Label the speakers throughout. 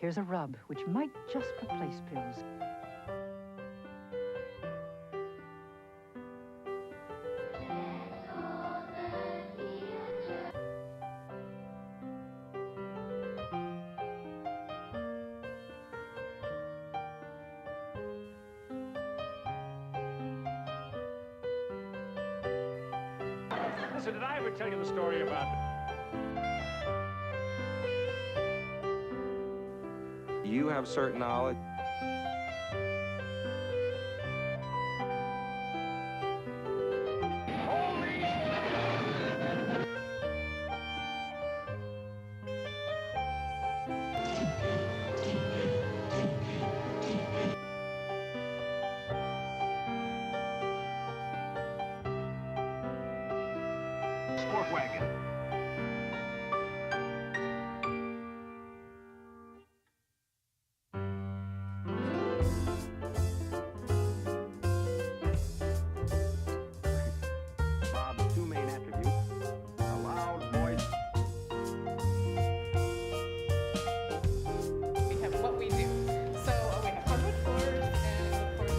Speaker 1: Here's a rub, which might just replace pills.
Speaker 2: Listen, did I ever tell you the story about...
Speaker 3: You have certain knowledge.
Speaker 2: Sport wagon.
Speaker 3: Bob's two main attributes: a loud voice.
Speaker 4: We have what we do. So we have hardwood floors and of course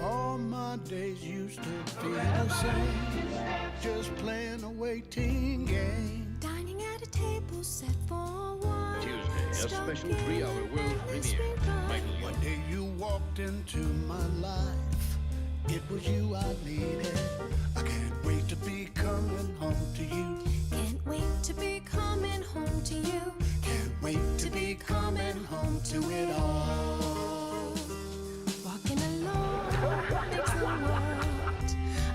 Speaker 5: all my days used to be the same, just playing a waiting game.
Speaker 6: Dining at a table set for one.
Speaker 7: Tuesday, a special 3-hour world premiere. Michael
Speaker 5: One
Speaker 7: Young.
Speaker 5: day you walked into my life, it was you I needed. I can't wait to be coming home to you.
Speaker 6: Can't wait to be coming home to you.
Speaker 5: Can't wait to be coming home to it all.
Speaker 6: Walking alone makes the world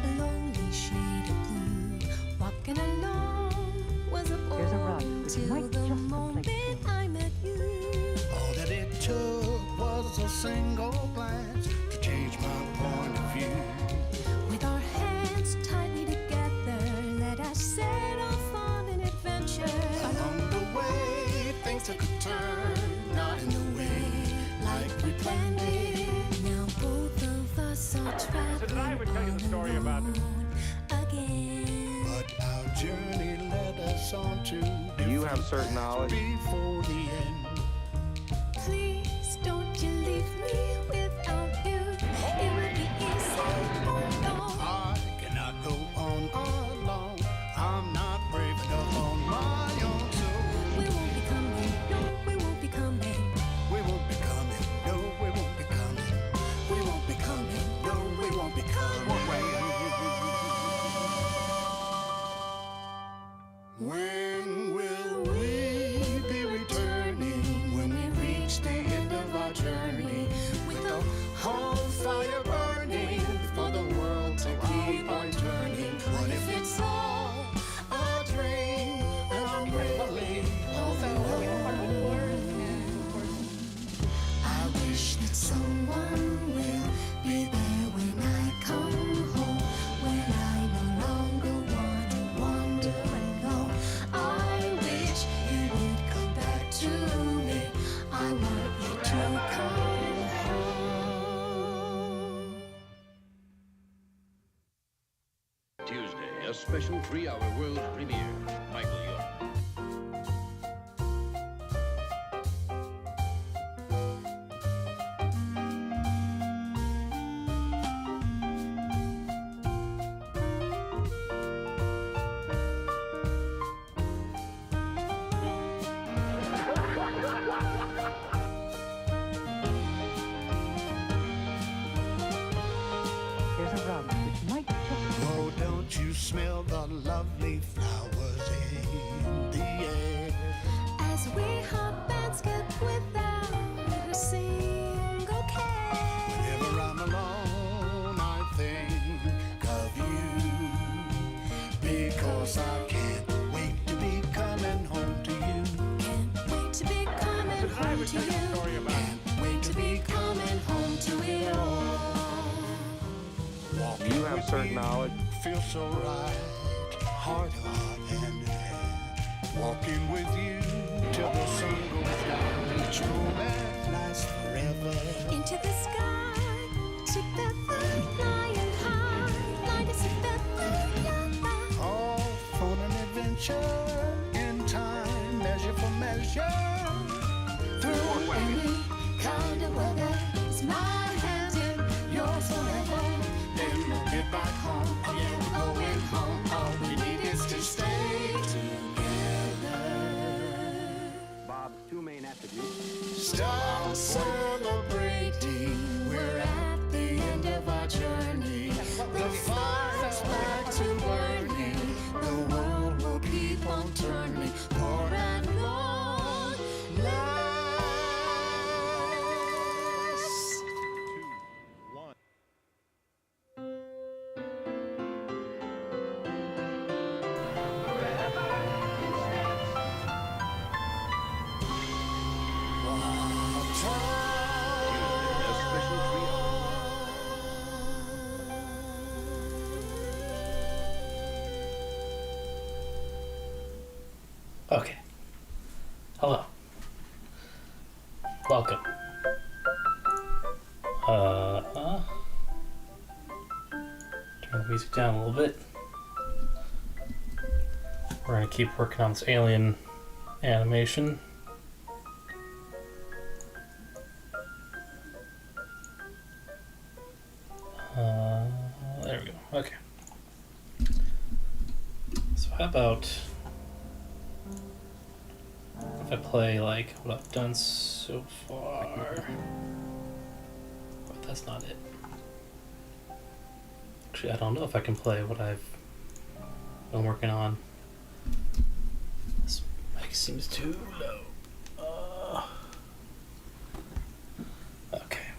Speaker 6: a lonely shade of blue. Walking alone was a
Speaker 1: Here's a rub,
Speaker 6: bore
Speaker 1: which
Speaker 6: till
Speaker 1: might
Speaker 6: the
Speaker 1: just
Speaker 6: moment
Speaker 1: replace
Speaker 6: I met you.
Speaker 5: All that it took was a single glance to change my point of view.
Speaker 6: With our hands tightly together, let us set off on an adventure.
Speaker 5: Along the way, things took a turn, not in the way like we planned it.
Speaker 6: Now both of us are traveling
Speaker 2: So did I ever tell you the story about...
Speaker 6: again.
Speaker 5: But our journey led us on to
Speaker 3: You have
Speaker 5: different
Speaker 3: certain
Speaker 5: paths
Speaker 3: knowledge.
Speaker 5: before the end.
Speaker 6: Please don't you leave me without you. It would be easy. Oh no.
Speaker 5: I cannot go on alone. I'm not brave enough on my own, so
Speaker 6: We won't be coming. No, we won't be coming.
Speaker 5: we won't be coming. No, we won't be coming. We won't be coming. No, we won't be coming. When will we be returning? When we reach the end of our journey, with the whole fire burning for the world to keep on turning. What if it's all a dream and I'm really all
Speaker 4: so we have hardwood floors and of course
Speaker 6: I wish that someone will be there when I come home. When I no longer want to wander alone. I wish you would come back to me. I want you to come home.
Speaker 7: Tuesday, a special 3-hour world premiere. Michael Young.
Speaker 1: Here's a rub, which might just
Speaker 5: Oh, don't you smell the lovely flowers in the air?
Speaker 6: As we hop and skip without a single care.
Speaker 5: Whenever I'm alone, I think of you, because I can't wait to be coming home to you.
Speaker 6: Can't wait to be coming
Speaker 2: Did I
Speaker 6: home
Speaker 2: ever
Speaker 6: to
Speaker 2: tell you the
Speaker 6: you.
Speaker 2: story about...
Speaker 5: Can't wait to be coming home to it all. Walking
Speaker 3: You have
Speaker 5: with
Speaker 3: certain
Speaker 5: you
Speaker 3: knowledge.
Speaker 5: feels so right, heart to heart, hand in hand. Walking with you till the sun goes down. Each moment lasts forever.
Speaker 6: Into
Speaker 5: treasure. Through any kind of weather, it's my hand in yours forever. Then we'll get back home. Oh yeah, we're going home. All we need is to stay together.
Speaker 3: Bob's two main attributes.
Speaker 5: Start celebrating. We're at the end of our journey. The fire's back to burning. The world will keep on turning. For at long last.
Speaker 2: 2, 1.
Speaker 7: Tuesday, a special 3-hour.
Speaker 8: Okay. Hello. Welcome. Turn the music down a little bit. We're gonna keep working on this alien animation. There we go. Okay. So how about if I play like what I've done so far? But that's not it. Actually, I don't know if I can play what I've been working on. This mic seems too low. Okay.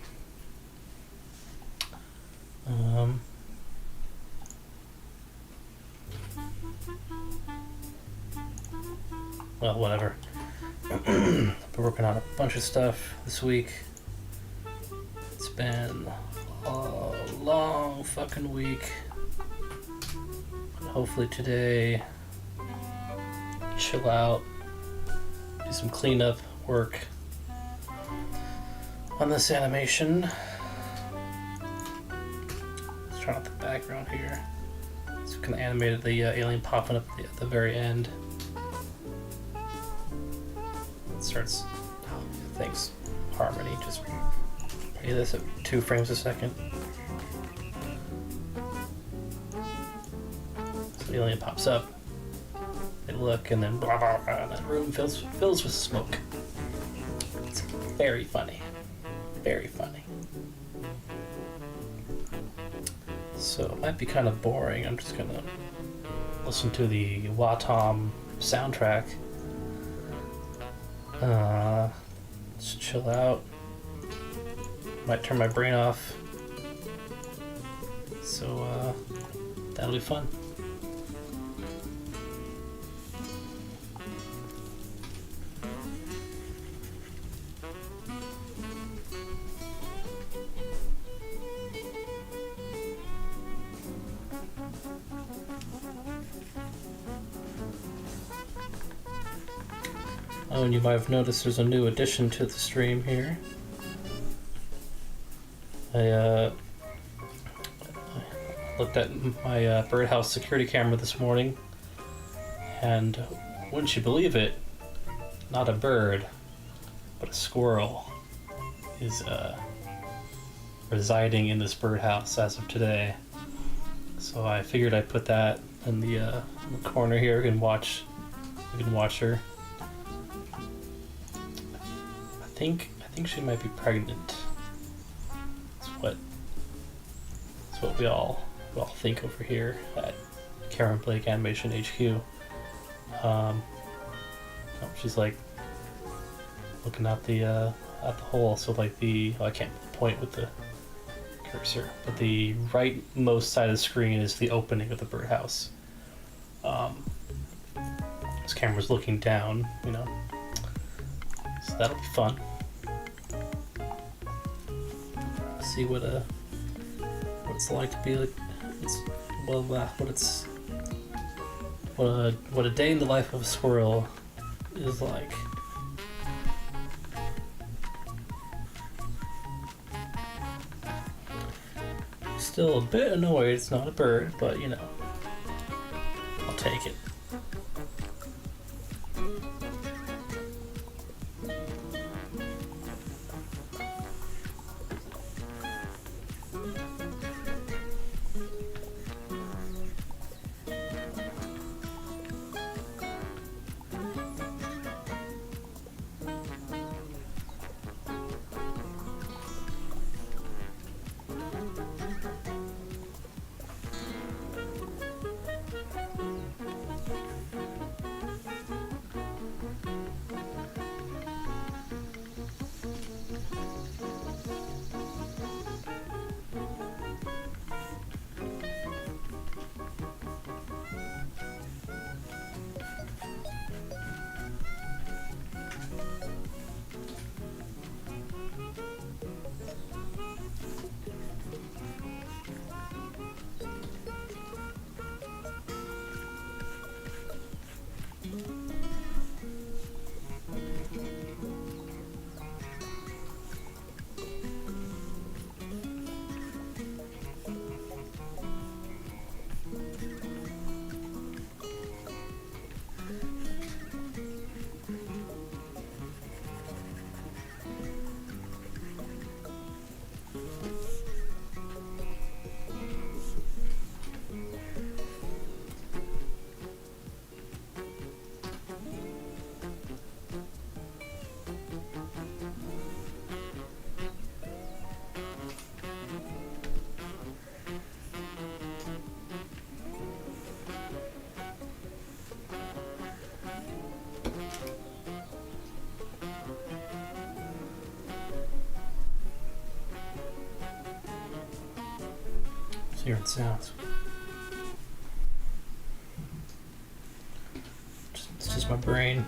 Speaker 8: Well, whatever. I've been working on a bunch of stuff this week. It's been a long fucking week. Hopefully today, chill out, do some cleanup work on this animation. Let's try out the background here. It's kind of animated the alien popping up at the very end. It starts, thanks, Harmony, just play this at 2 frames a second. So the alien pops up, they look, and then blah blah blah, and that room fills with smoke. It's very funny. Very funny. So it might be kind of boring. I'm just gonna listen to the Watom soundtrack. Just chill out. Might turn my brain off. So that'll be fun. Oh, and you might have noticed there's a new addition to the stream here. I looked at my birdhouse security camera this morning, and wouldn't you believe it, not a bird, but a squirrel is residing in this birdhouse as of today. So I figured I'd put that in the corner here. You can watch her. I think she might be pregnant. That's what we all think over here at Karen Blake Animation HQ. She's like looking at the hole. So like I can't point with the cursor, but the rightmost side of the screen is the opening of the birdhouse. This camera's looking down, you know. So that'll be fun. See what it's like to be like. What a day in the life of a squirrel is like. Still a bit annoyed it's not a bird, but you know, I'll take it. hearing sounds. It's just my brain.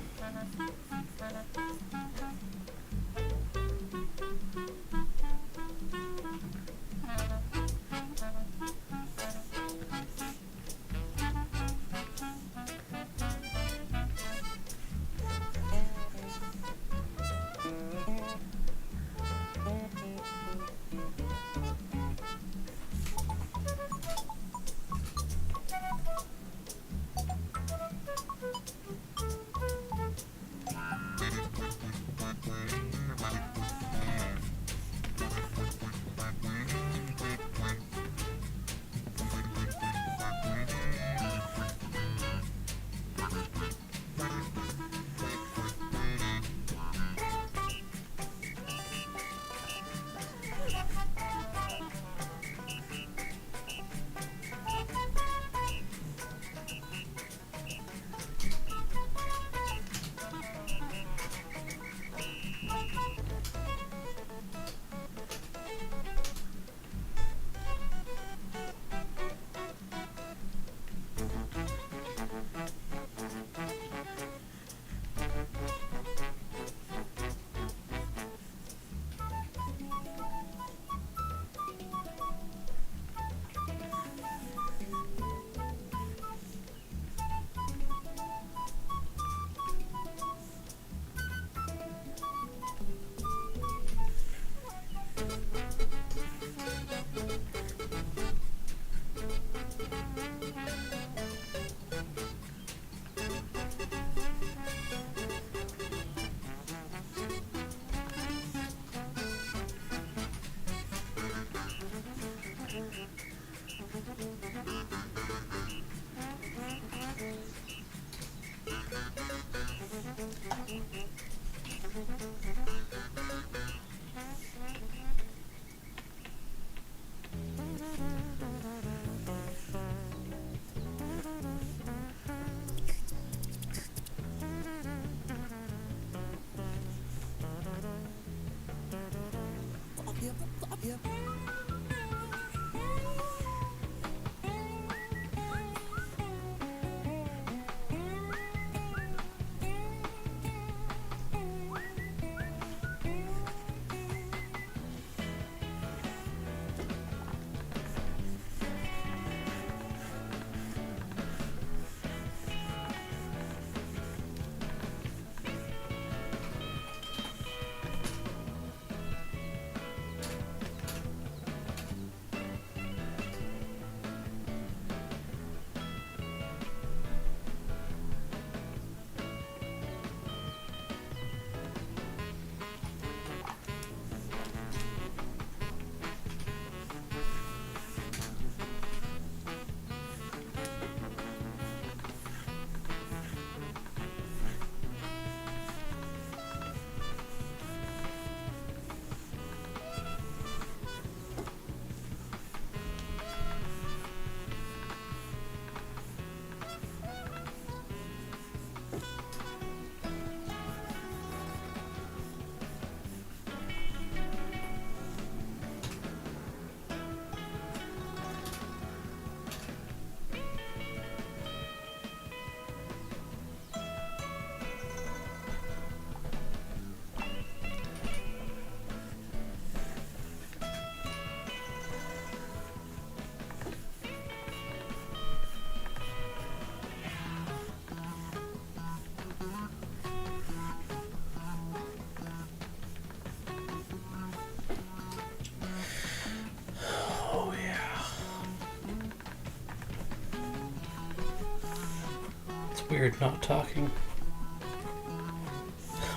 Speaker 8: Weird not talking.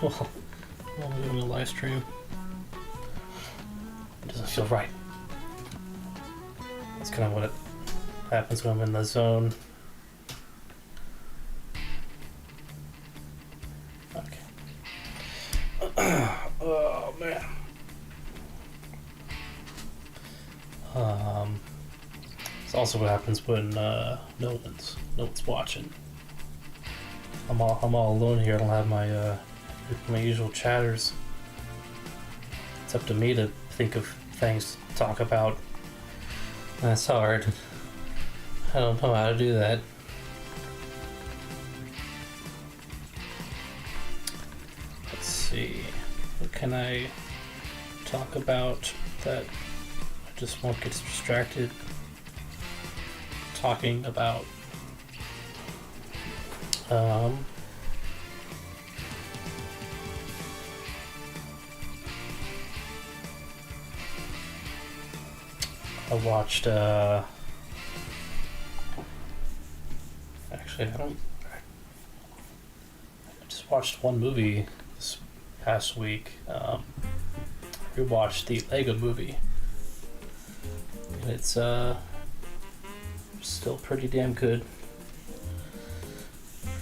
Speaker 8: Well, while I'm doing a live stream. It doesn't feel right. That's kind of what it happens when I'm in the zone. Okay. Oh man. It's also what happens when no one's watching. I'm all alone here. I don't have my usual chatters. It's up to me to think of things to talk about. That's hard. I don't know how to do that. Let's see. What can I talk about that I just won't get distracted talking about? I watched, actually, I just watched one movie this past week. We watched the Lego movie. And it's, still pretty damn good.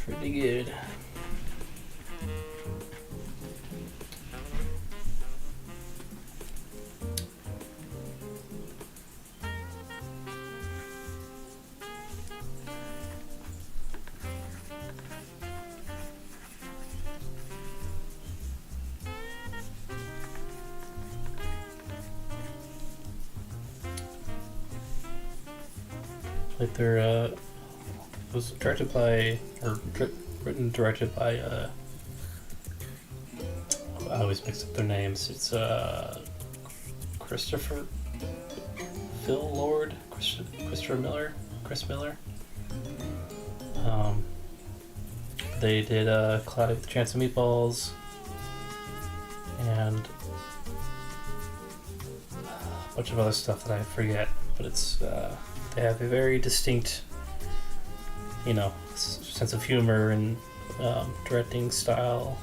Speaker 8: Pretty good. Like they're it was directed by written directed by I always mix up their names. It's Christopher Phil Lord, Christopher Miller, Chris Miller. They did Cloudy with a Chance of Meatballs and a bunch of other stuff that I forget, but it's they have a very distinct, you know, sense of humor and directing style.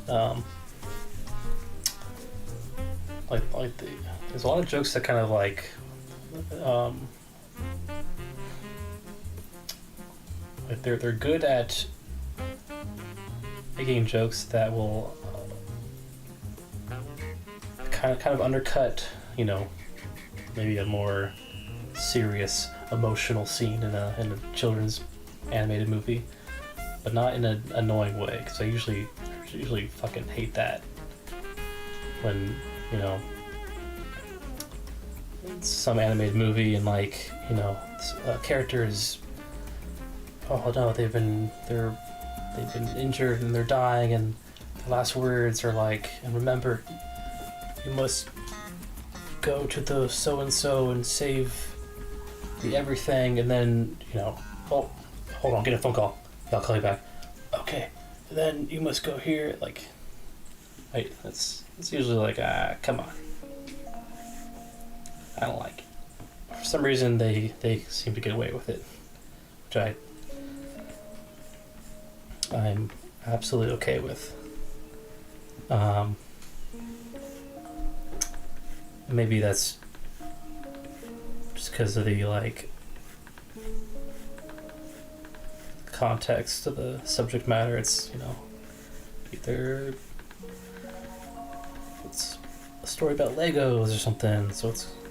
Speaker 8: There's a lot of jokes that kind of like they're good at making jokes that will kind of undercut, you know, maybe a more serious emotional scene in a children's animated movie, but not in an annoying way, because I usually fucking hate that when, you know, some animated movie and, like, you know, a character is, oh no, they've been injured and they're dying, and the last words are like, and remember, you must go to the so-and-so and save the everything, and then, you know, oh, hold on, get a phone call, I'll call you back. Okay, then you must go here, like, wait, it's usually like, come on. I don't like it. For some reason, they seem to get away with it, which I'm absolutely okay with. Maybe that's just because of the, like, context of the subject matter. It's, you know, either it's a story about Legos or something, so it's, oh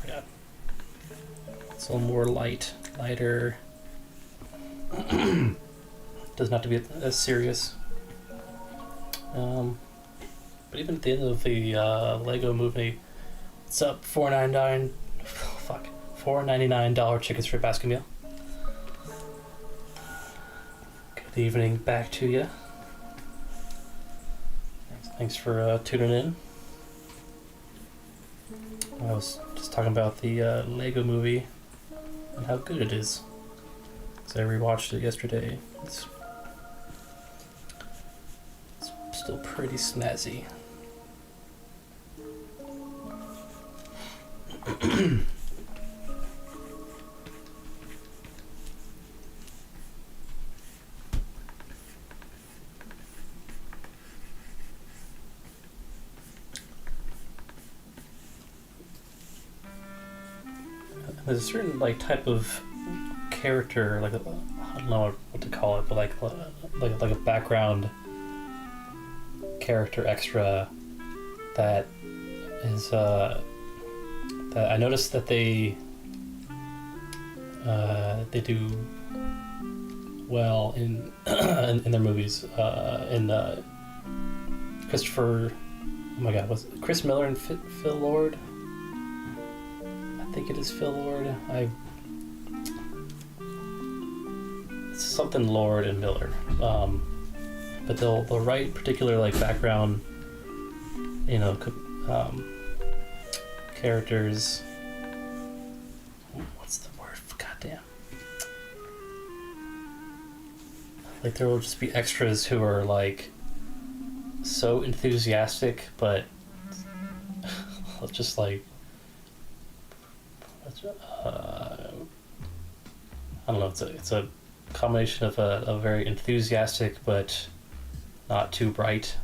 Speaker 8: my god, it's a little more lighter. Doesn't have to be as serious. But even at the end of the Lego movie, it's up $4.99 chicken strip basket meal. Good evening back to you. Thanks for tuning in. I was just talking about the Lego movie and how good it is. So I rewatched it yesterday. It's still pretty snazzy. There's a certain, like, type of character, like, I don't know what to call it, but like a background character extra that is that I noticed that they do well in in their movies. Christopher, oh my god, was it Chris Miller and Phil Lord? think it is Phil Lord. It's something Lord and Miller. But they'll write particular like background, you know, characters. What's the word? Goddamn. Like there will just be extras who are like so enthusiastic, but just like I don't know. It's a combination of a very enthusiastic but not too bright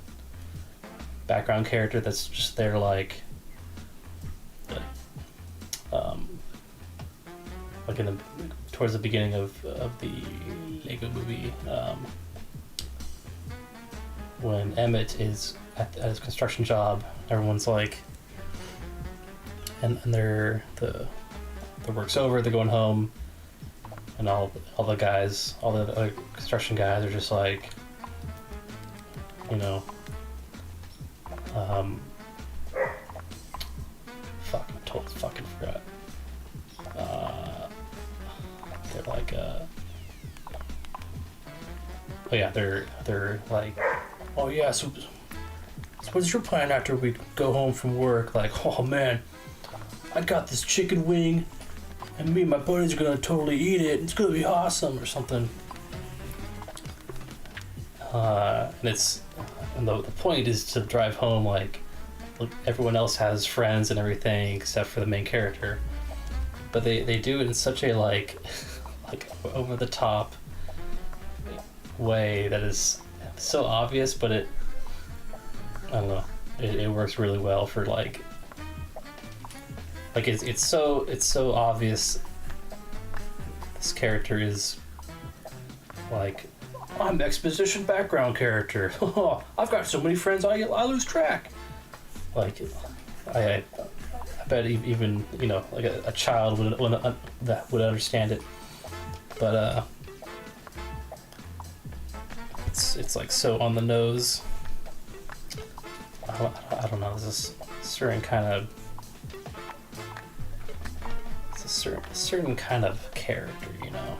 Speaker 8: background character that's just there like in the towards the beginning of the Lego movie, when Emmett is at his construction job, everyone's like, and the work's over, they're going home, and all the guys, all the other construction guys are just like, you know, fuck, I totally fucking forgot. They're like, oh yeah, they're like, oh yeah, so what's your plan after we go home from work? Like, oh man, I got this chicken wing, and me and my buddies are gonna totally eat it. It's gonna be awesome, or something. And the point is to drive home like everyone else has friends and everything except for the main character, but they do it in such a like over the top way that is so obvious, but I don't know, it works really well for like it's so obvious this character is like, I'm exposition background character. I've got so many friends I lose track. Like I bet even, you know, like a child that would understand it, but it's like so on the nose. I don't know. There's a certain kind of certain kind of character, you know.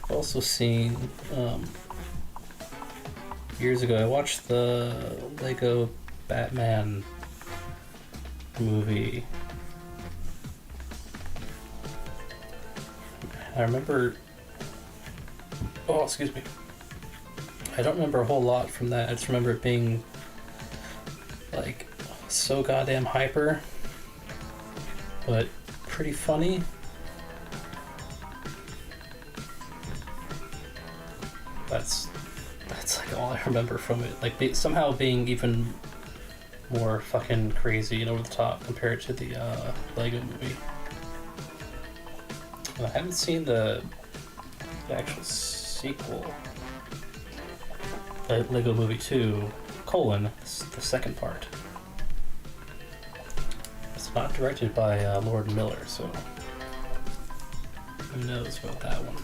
Speaker 8: I've also seen years ago, I watched the Lego Batman movie. I remember, oh, excuse me. I don't remember a whole lot from that. I just remember it being like so goddamn hyper, but pretty funny. That's like all I remember from it. Like somehow being even more fucking crazy and over the top compared to the Lego movie. I haven't seen the actual sequel, Lego Movie 2, the second part. It's not directed by Lord Miller, so who knows about that one.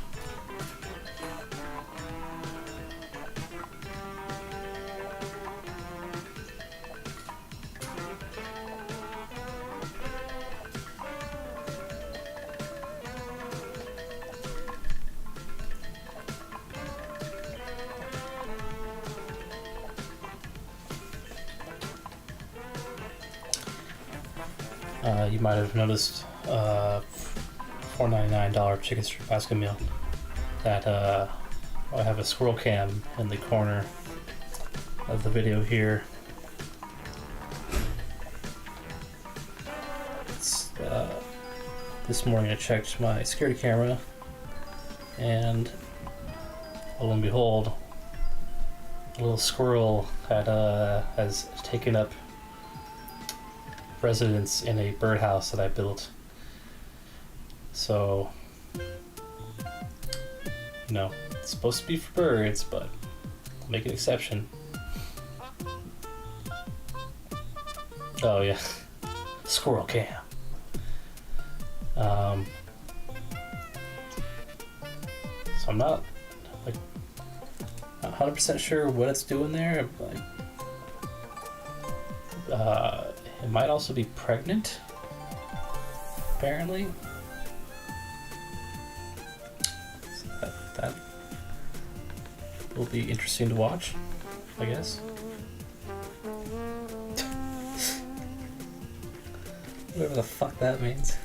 Speaker 8: You might have noticed $4.99 chicken strip basket meal. That I have a squirrel cam in the corner of the video here. It's, this morning I checked my security camera, and lo and behold, a little squirrel has taken up residence in a birdhouse that I built. So, you know, it's supposed to be for birds, but I'll make an exception. Oh yeah, squirrel cam. I'm not like 100% sure what it's doing there. Like, it might also be pregnant, apparently. So that will be interesting to watch, I guess. Whatever the fuck that means.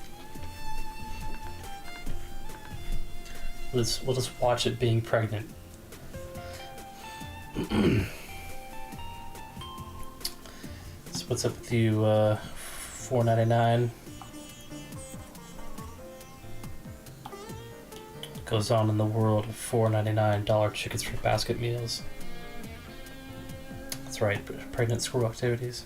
Speaker 8: We'll just watch it being pregnant. So what's up with you, $4.99? Goes on in the world of $4.99 chickens for basket meals. That's right, pregnant squirrel activities.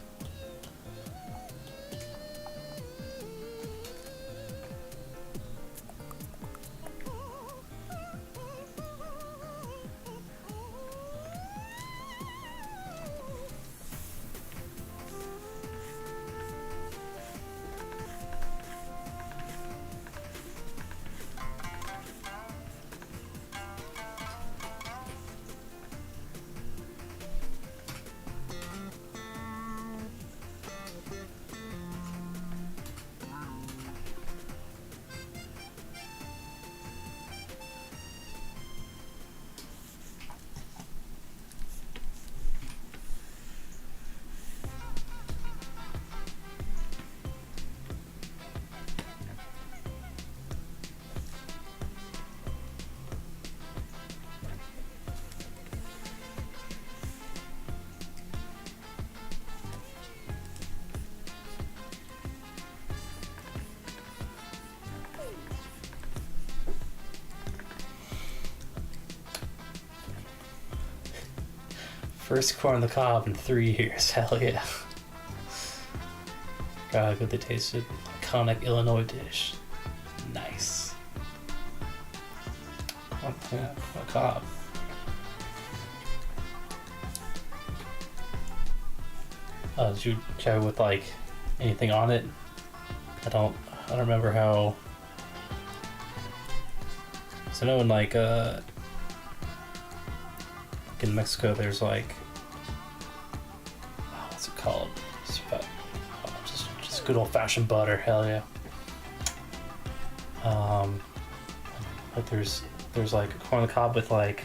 Speaker 8: First corn on the cob in 3 years. Hell yeah. God, how good they tasted. Iconic Illinois dish. Nice. Oh, yeah, corn on the cob. Did you try with like anything on it? I don't remember how. So I know in like in Mexico there's like, what's it called? Just good old fashioned butter, hell yeah. But there's like corn on the cob with like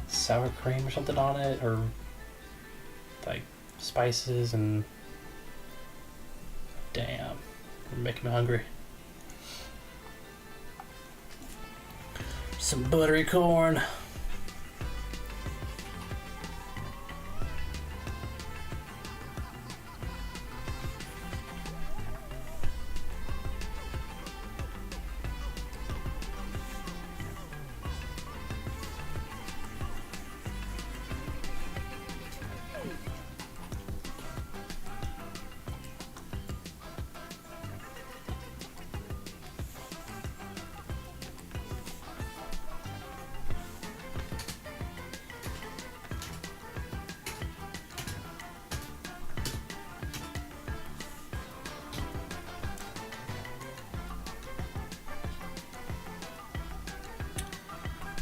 Speaker 8: sour cream or something on it, or like spices, and damn, you're making me hungry. Some buttery corn.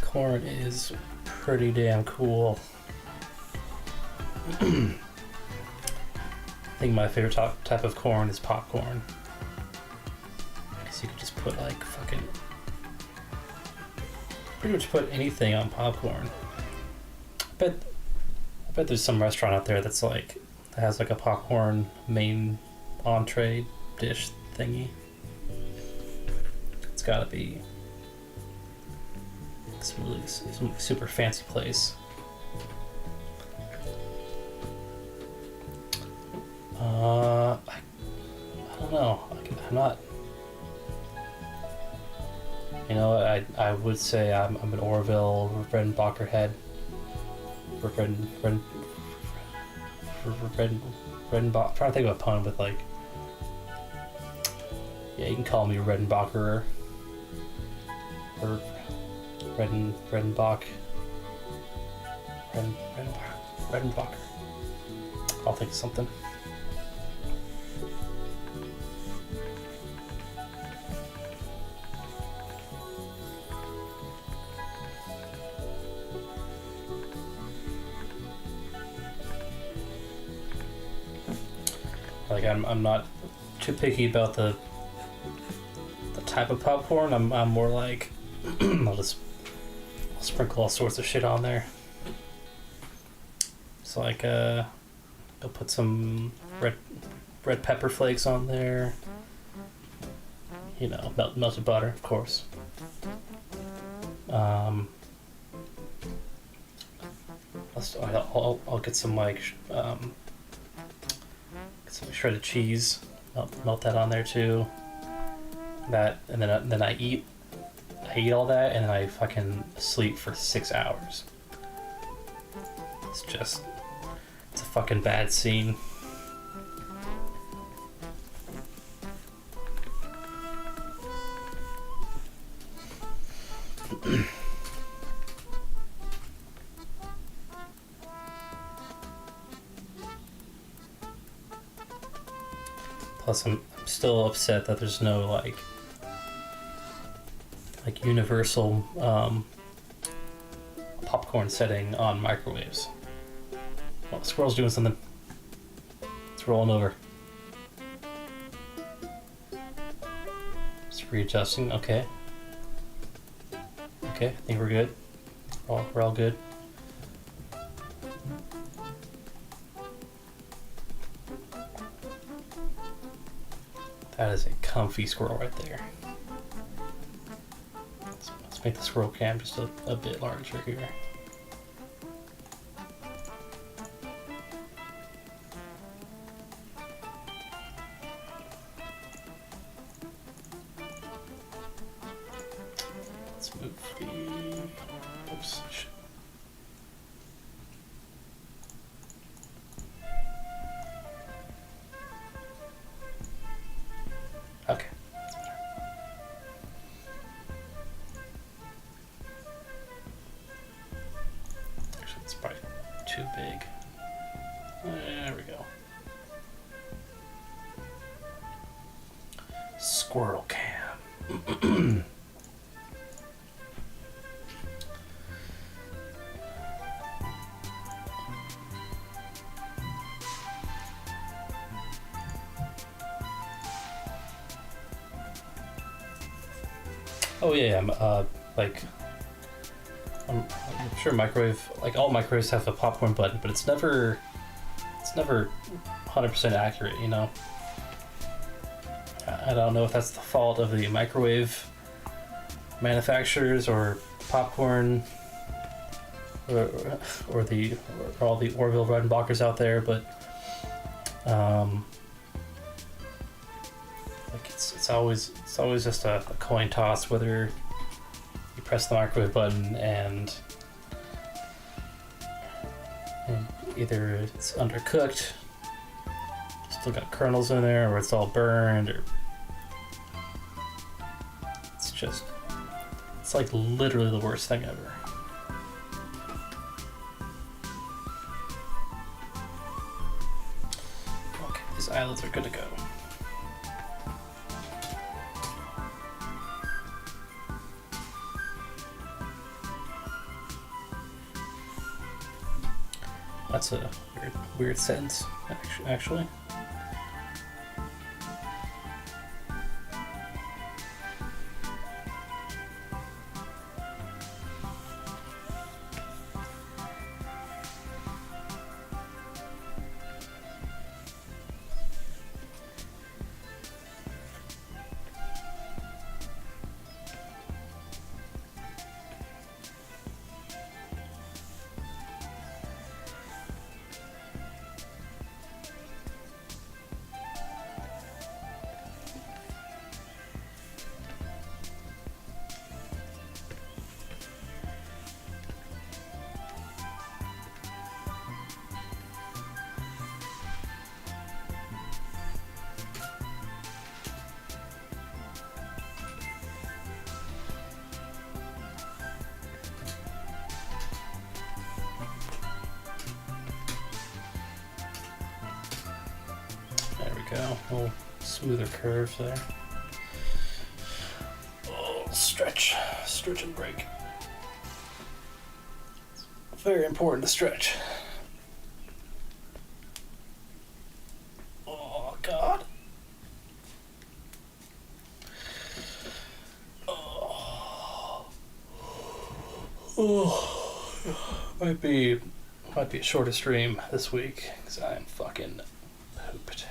Speaker 8: Corn is pretty damn cool. I think my favorite type of corn is popcorn. Because you could just put like fucking... pretty much put anything on popcorn. I bet there's some restaurant out there that's like... that has like a popcorn main entree dish thingy. It's gotta be... some super fancy place. I don't know. I'm not. You know, I would say I'm an Orville Redenbacher head. Redenbacher. Trying to think of a pun with like. Yeah, you can call me Redenbacher or Redenbacher. I'll think of something. Like I'm not too picky about the type of popcorn. I'm more like I'll sprinkle all sorts of shit on there. It's like I'll put some red pepper flakes on there. You know, melted butter, of course. I'll get some like get some shredded cheese. Melt that on there too. That and then I eat all that and then I fucking sleep for 6 hours. It's a fucking bad scene. Plus, I'm still upset that there's no like universal popcorn setting on microwaves. Oh, the squirrel's doing something. It's rolling over. Just readjusting. Okay. Okay, I think we're good. We're all good. That is a comfy squirrel right there. Let's make the squirrel cam just a bit larger here. Let's move the... Oops. Okay, that's better. Actually, it's probably too big. There we go. Squirrel cam. Oh yeah, I'm sure microwave, like all microwaves have a popcorn button, but it's never 100% accurate, you know? I don't know if that's the fault of the microwave manufacturers or popcorn or all the Orville Redenbachers out there, but like it's always just a coin toss whether you press the microwave button and either it's undercooked, still got kernels in there, or it's all burned, or it's like literally the worst thing ever. Okay, these eyelids are good to go. That's a weird sentence, actually. Go. A little smoother curves there. Oh, stretch and break. It's very important to stretch. Oh Might be a shorter stream this week because I'm fucking pooped.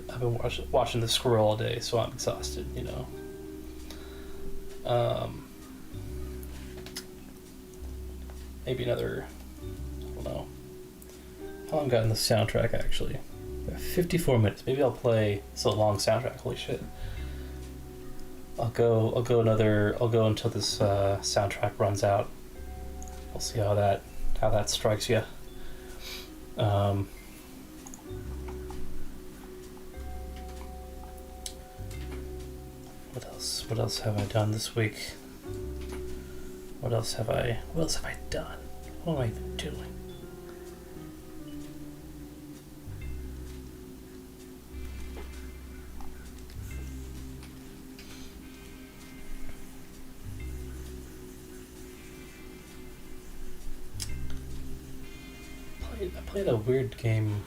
Speaker 8: I've been watching the squirrel all day, so I'm exhausted. You know. Maybe another. I don't know. How long got in the soundtrack actually? 54 minutes. Maybe I'll play. It's a long soundtrack. Holy shit. I'll go until this soundtrack runs out. We'll see how that strikes you. What else have I done this week? What else have I done? What am I even doing? I played a weird game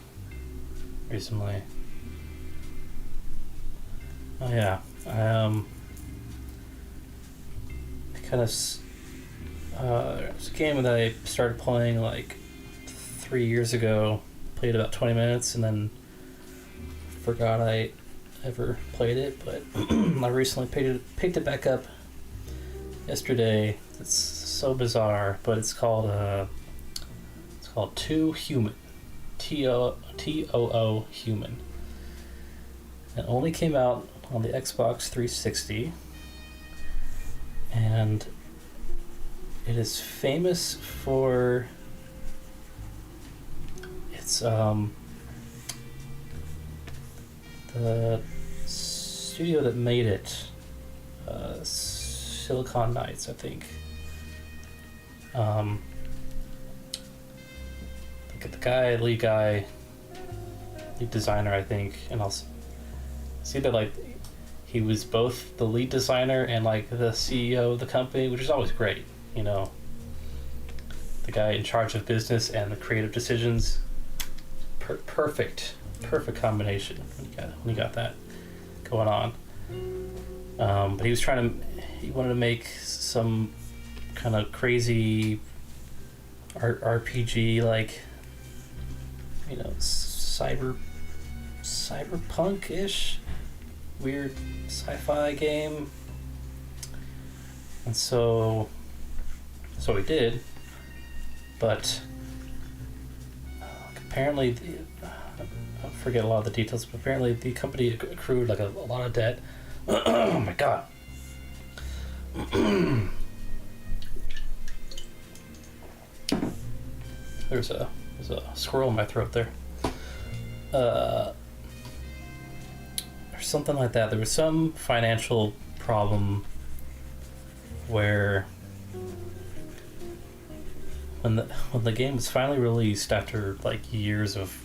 Speaker 8: recently. Oh yeah, it's a game that I started playing like 3 years ago. Played about 20 minutes and then forgot I ever played it. But I recently picked it back up yesterday. It's so bizarre, but it's called Too Human. Too Human. It only came out on the Xbox 360, and it is famous for its the studio that made it, Silicon Knights, I think. The lead designer, I think, and I'll see that like he was both the lead designer and like the CEO of the company, which is always great, you know. The guy in charge of business and the creative decisions, perfect combination when you got that going on. But he wanted to make some kind of crazy RPG, like, you know, cyberpunk-ish, weird sci-fi game. And so he did, but apparently I forget a lot of the details, but apparently the company accrued like a lot of debt. Oh my god. There's a squirrel in my throat there. Or something like that. There was some financial problem where when the game was finally released after like years of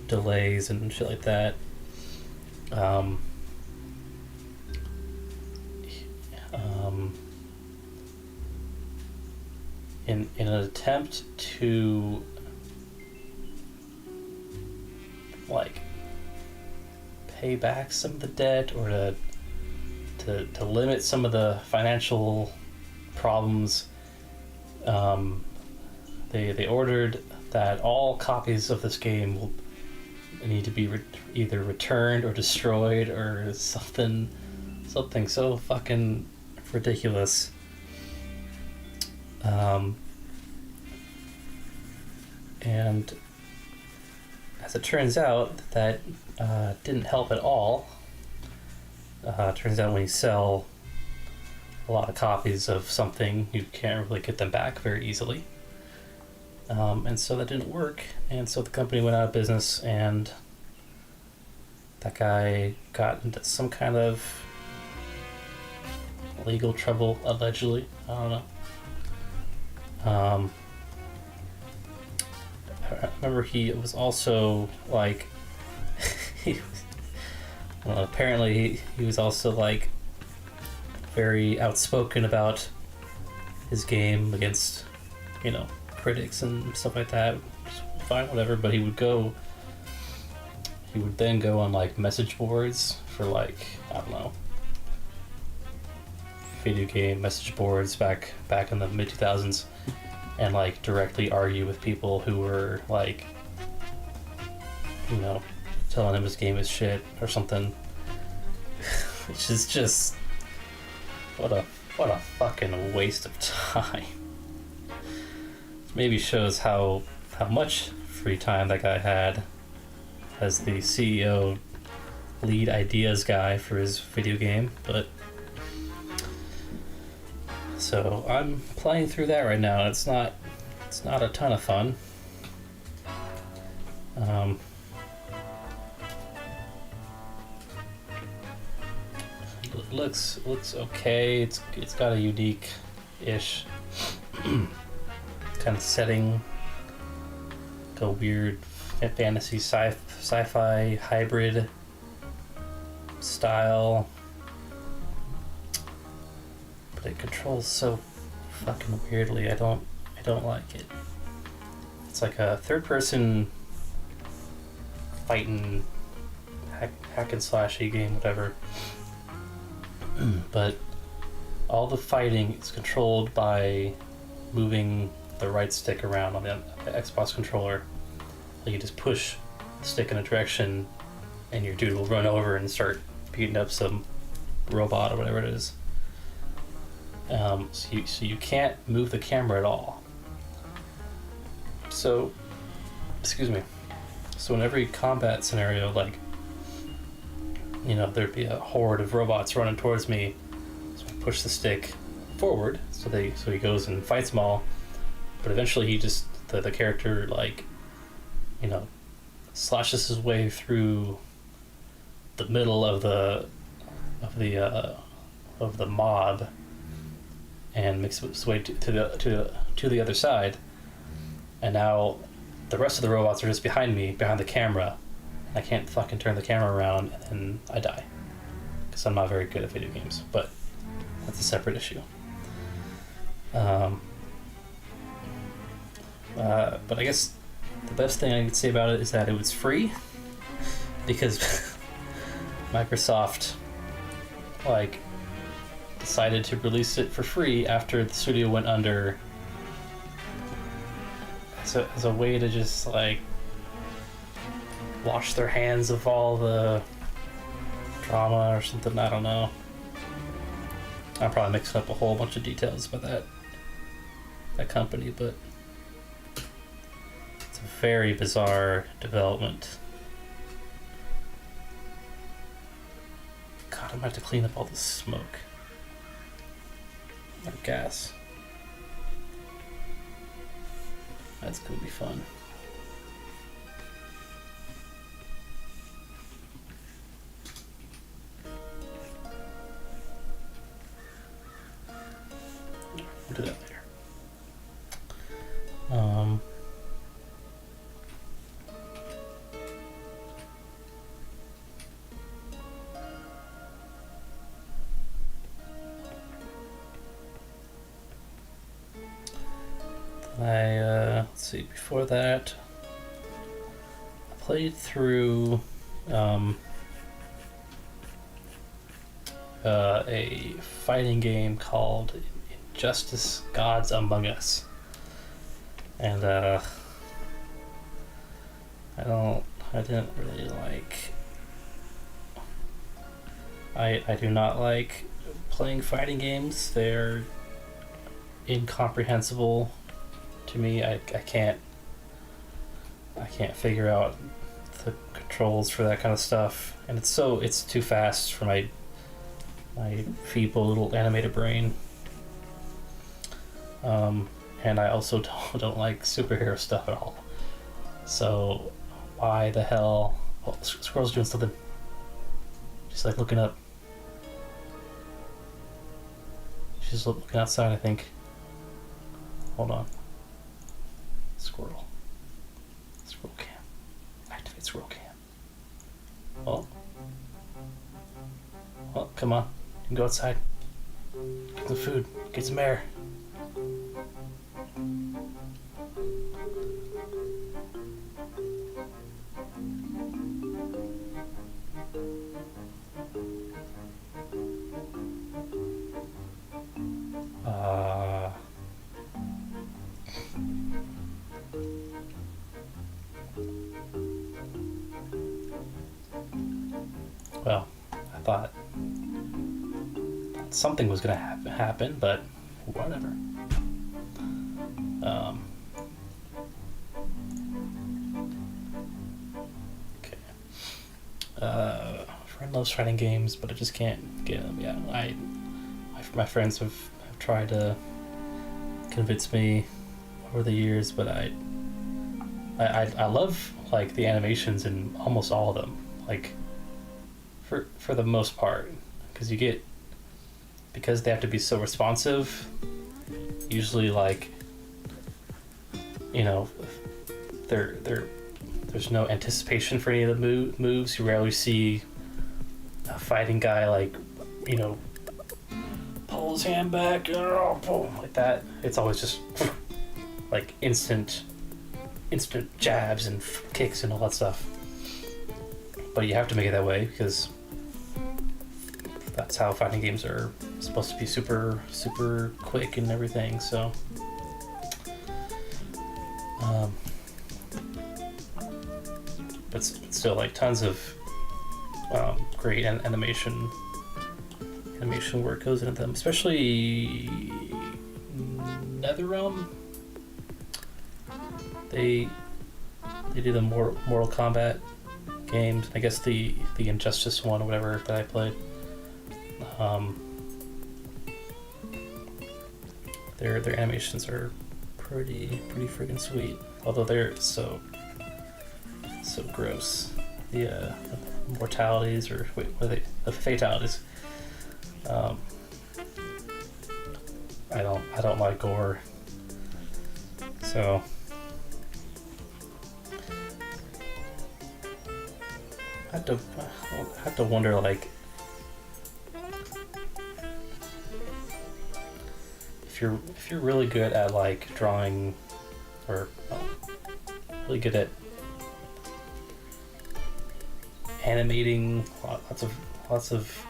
Speaker 8: delays and shit like that, in an attempt to like pay back some of the debt, or to limit some of the financial problems, they ordered that all copies of this game will need to be either returned or destroyed or something so fucking ridiculous. And as it turns out, that didn't help at all. Turns out when you sell a lot of copies of something, you can't really get them back very easily. And so that didn't work, and so the company went out of business, and that guy got into some kind of legal trouble, allegedly. I don't know. I remember he was also like apparently he was also like very outspoken about his game against, you know, critics and stuff like that. Fine, whatever, but he would then go on like message boards for like, I don't know, video game message boards back in the mid 2000s, and like directly argue with people who were like, you know, telling him his game is shit or something. Which is just what a fucking waste of time. Maybe shows how much free time that guy had as the CEO, lead ideas guy for his video game. But so I'm playing through that right now. It's not a ton of fun. Looks okay. It's got a unique-ish kind of setting, like a weird fantasy sci-fi hybrid style, but it controls so fucking weirdly. I don't like it. It's like a third-person fighting hack and slashy game, whatever. But all the fighting is controlled by moving the right stick around on the Xbox controller. Like you just push the stick in a direction and your dude will run over and start beating up some robot or whatever it is. So you can't move the camera at all. So, excuse me. So in every combat scenario, like, you know, there'd be a horde of robots running towards me, so I push the stick forward, so he goes and fights them all. But eventually, he just the character, like, you know, slashes his way through the middle of the mob and makes his way to the other side. And now the rest of the robots are just behind me, behind the camera. I can't fucking turn the camera around, and then I die. Because I'm not very good at video games, but that's a separate issue. But I guess the best thing I could say about it is that it was free, because Microsoft, like, decided to release it for free after the studio went under, as a way to just, like, wash their hands of all the drama or something. I don't know. I'm probably mixing up a whole bunch of details about that company, but it's a very bizarre development. God, I might have to clean up all this smoke or gas. That's gonna be fun. We'll do that later. Let's see, before that, I played through a fighting game called Injustice: Gods Among Us, and I didn't really like. I do not like playing fighting games. They're incomprehensible to me. I can't figure out the controls for that kind of stuff, and it's too fast for my feeble little animated brain. And I also don't like superhero stuff at all. So why the hell? Oh, Squirrel's doing something. She's like looking up. She's looking outside, I think. Hold on. Squirrel cam. Activate squirrel cam. Oh. Oh, come on. You can go outside. Get some food. Get some air. well, I thought something was gonna happen, but whatever. Okay. Friend loves fighting games, but I just can't get them. Yeah, my friends have tried to convince me over the years, but I love like the animations in almost all of them, like for the most part, because they have to be so responsive. Usually, like, you know, there's no anticipation for any of the moves. You rarely see a fighting guy, like, you know, pull his hand back, boom, like that. It's always just like instant jabs and kicks and all that stuff. But you have to make it that way because that's how fighting games are supposed to be, super quick and everything. So but still, like, tons of great animation work goes into them, especially NetherRealm. They do the Mortal Kombat games. I guess the Injustice one or whatever that I played. Their animations are pretty friggin' sweet. Although they're so gross. The mortalities, or wait, what are they? The fatalities. I don't like gore. So I have to wonder, like, if you're really good at, like, drawing, or really good at animating lots of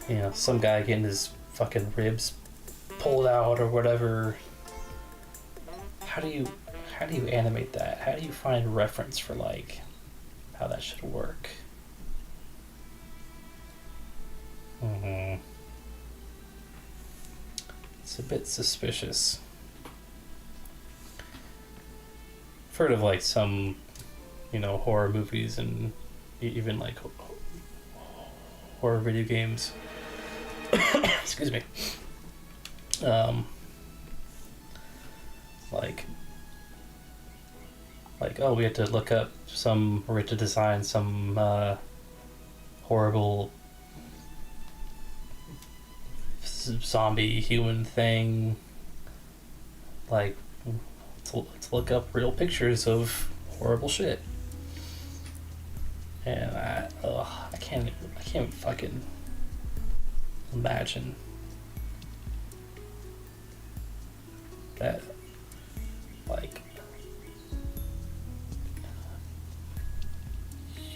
Speaker 8: you know, some guy getting his fucking ribs pulled out or whatever. How do you animate that? How do you find reference for, like, how that should work? It's a bit suspicious. I've heard of, like, some, you know, horror movies and even, like, horror video games. Excuse me. Like, oh, we had to look up we had to design some horrible zombie human thing. Like, let's look up real pictures of horrible shit. And I can't fucking imagine that. Like,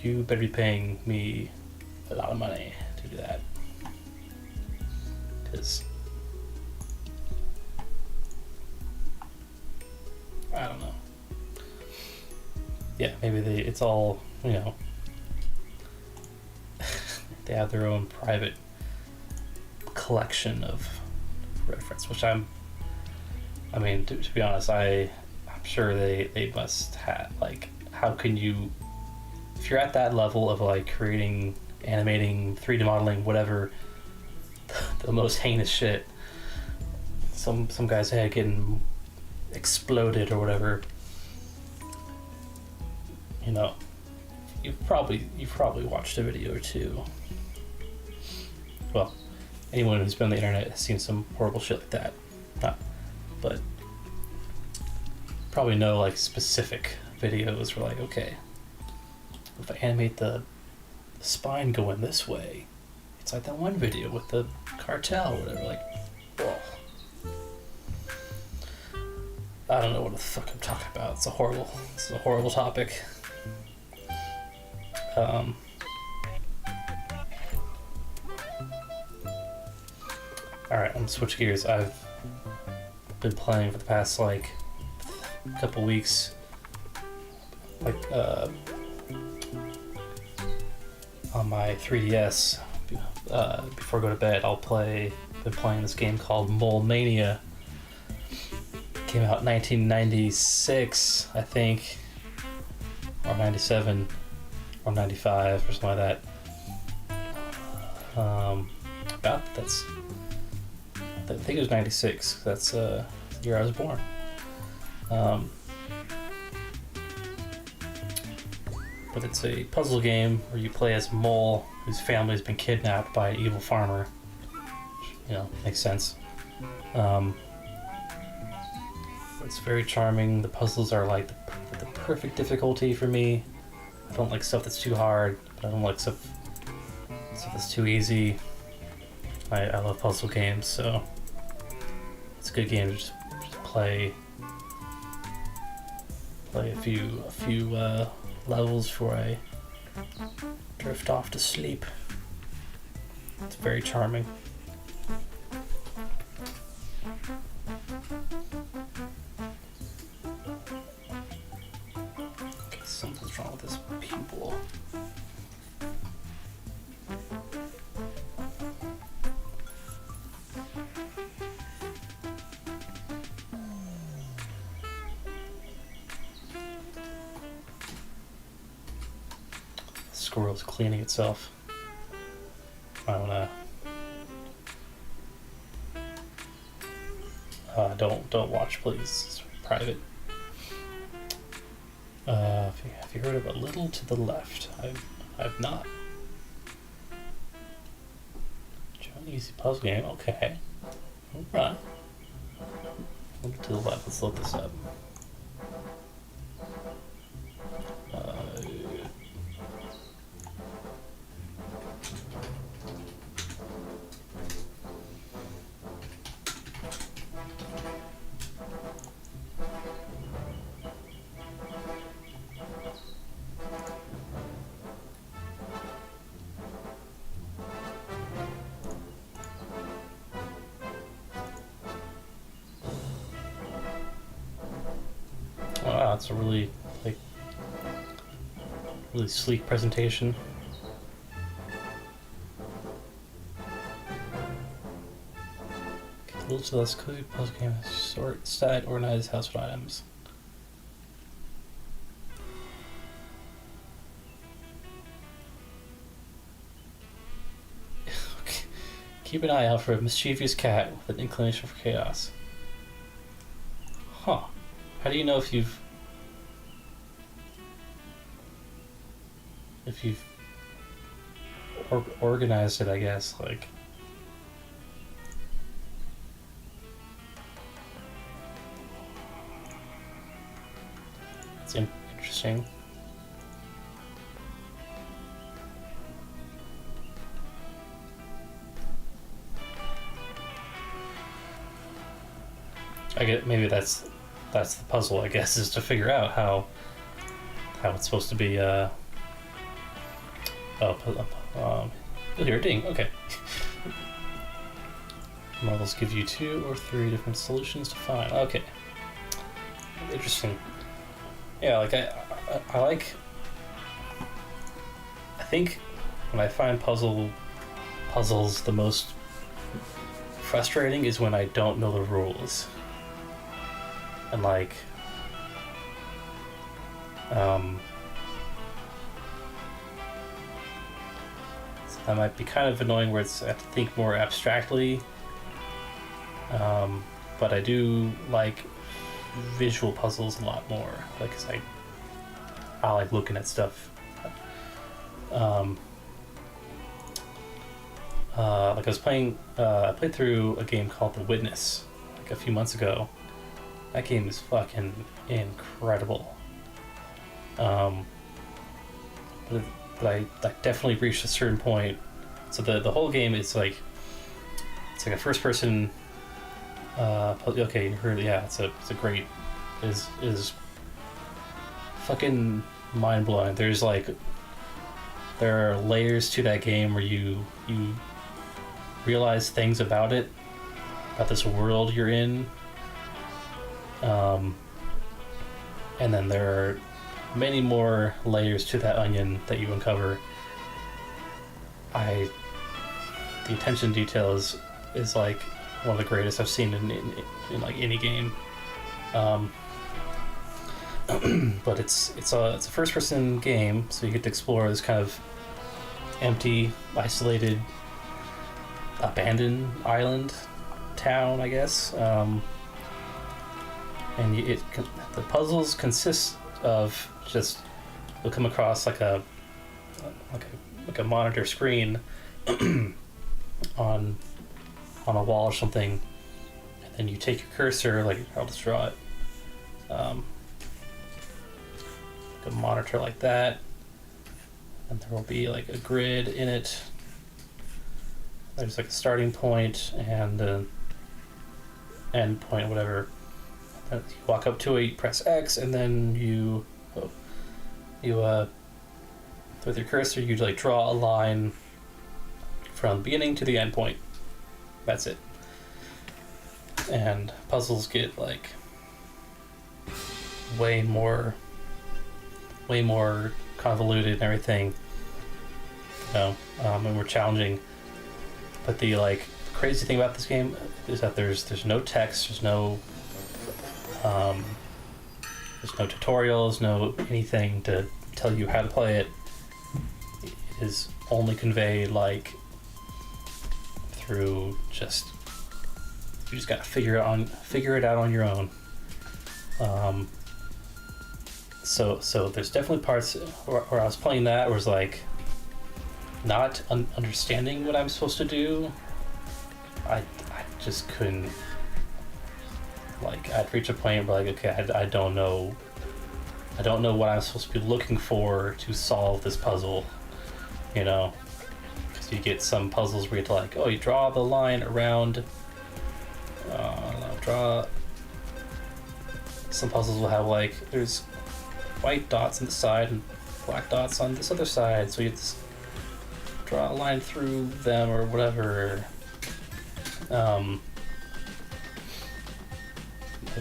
Speaker 8: you better be paying me a lot of money to do that, because I don't know. Yeah, maybe it's all, you know, they have their own private collection of reference, which I mean, to be honest, I'm sure they must have. Like, how can you, if you're at that level of, like, creating, animating, 3D modeling, whatever, the most heinous shit, some guy's head getting exploded or whatever, you know, you've probably watched a video or two. Well, anyone who's been on the internet has seen some horrible shit like that. But probably know, like, specific videos where, like, okay, if I animate the spine going this way, it's like that one video with the cartel or whatever. Like, oh. I don't know what the fuck I'm talking about. It's a horrible topic. Alright, I'm gonna switch gears. I've been playing for the past, like, couple weeks, like, on my 3DS, before I go to bed, been playing this game called Mole Mania. Came out in 1996, I think, or 97, or 95, or something like that. I think it was 96. That's the year I was born. But it's a puzzle game where you play as a mole whose family has been kidnapped by an evil farmer. Which, makes sense. It's very charming. The puzzles are like the perfect difficulty for me. I don't like stuff that's too hard, but I don't like stuff that's too easy. I love puzzle games, so it's a good game to just play a few levels before I drift off to sleep. It's very charming. Okay, something's wrong with this pupil. Squirrel's cleaning itself. I wanna. Don't watch, please. It's private. Have you heard of A Little to the Left? I've not. Easy puzzle game. Okay. Alright. A Little to the Left. Let's look this up. Wow, it's a really sleek presentation. A Little to the Left cozy puzzle game. Sort, set, organize household items. Okay. Keep an eye out for a mischievous cat with an inclination for chaos. Huh. How do you know if you've organized it, I guess, like. It's interesting. I get maybe that's the puzzle, I guess, is to figure out how it's supposed to be. You'll hear a ding. Okay. Models give you 2 or 3 different solutions to find. Okay. Interesting. Yeah, like I like. I think when I find puzzles, the most frustrating is when I don't know the rules. And like, that might be kind of annoying where I have to think more abstractly. But I do like visual puzzles a lot more. Like, 'cause I like looking at stuff. Like I was playing, I played through a game called The Witness like a few months ago. That game is fucking incredible. But I definitely reached a certain point. So the whole game is like, it's like a first person. Okay, you heard, yeah, it's a great, is fucking mind blowing. There are layers to that game where you realize things about this world you're in. And then there are many more layers to that onion that you uncover. the attention to detail is like one of the greatest I've seen in like any game. But it's a first person game, so you get to explore this kind of empty, isolated, abandoned island town, I guess. And the puzzles consist of just, you'll come across like a monitor screen on a wall or something, and then you take your cursor, like I'll just draw it, like a monitor like that, and there will be like a grid in it. There's like a starting point and an end point, whatever. You walk up to it, you press X, and then you with your cursor you like draw a line from the beginning to the end point. That's it. And puzzles get like way more convoluted and everything, and more challenging. But the like crazy thing about this game is that there's no text, there's no tutorials, no anything to tell you how to play it. It is only conveyed like through just, you just gotta figure it out on your own. So there's definitely parts where I was playing that where I was like not understanding what I'm supposed to do. I just couldn't, like, I'd reach a point where like, okay, I don't know what I'm supposed to be looking for to solve this puzzle, you know? Because you get some puzzles where you get to like, oh, you draw the line around, some puzzles will have like, there's white dots on the side and black dots on this other side, so you just draw a line through them or whatever.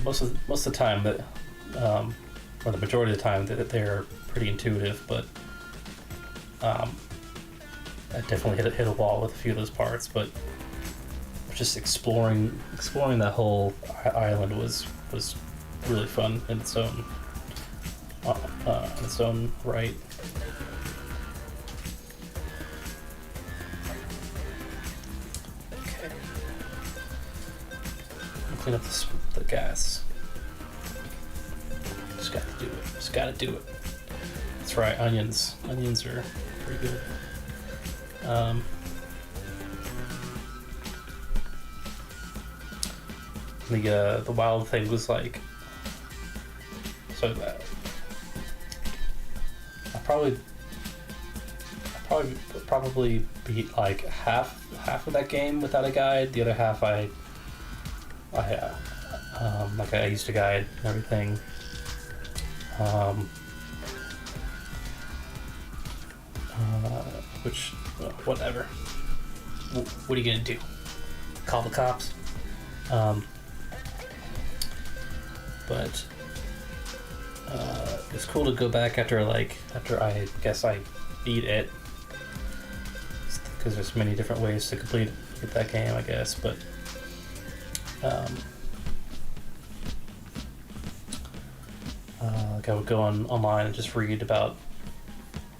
Speaker 8: Most of the time that, or the majority of the time, that they're pretty intuitive, but I definitely hit a wall with a few of those parts. But just exploring that whole island was really fun in its own right. Okay, clean up the gas. Just gotta do it. That's right, onions are pretty good. The wild thing was like, so that I probably beat like half of that game without a guide. The other half I used a guide and everything. Which, whatever. What are you gonna do? Call the cops? But it's cool to go back after I guess I beat it, because there's many different ways to complete that game, I guess. But like I would go online and just read about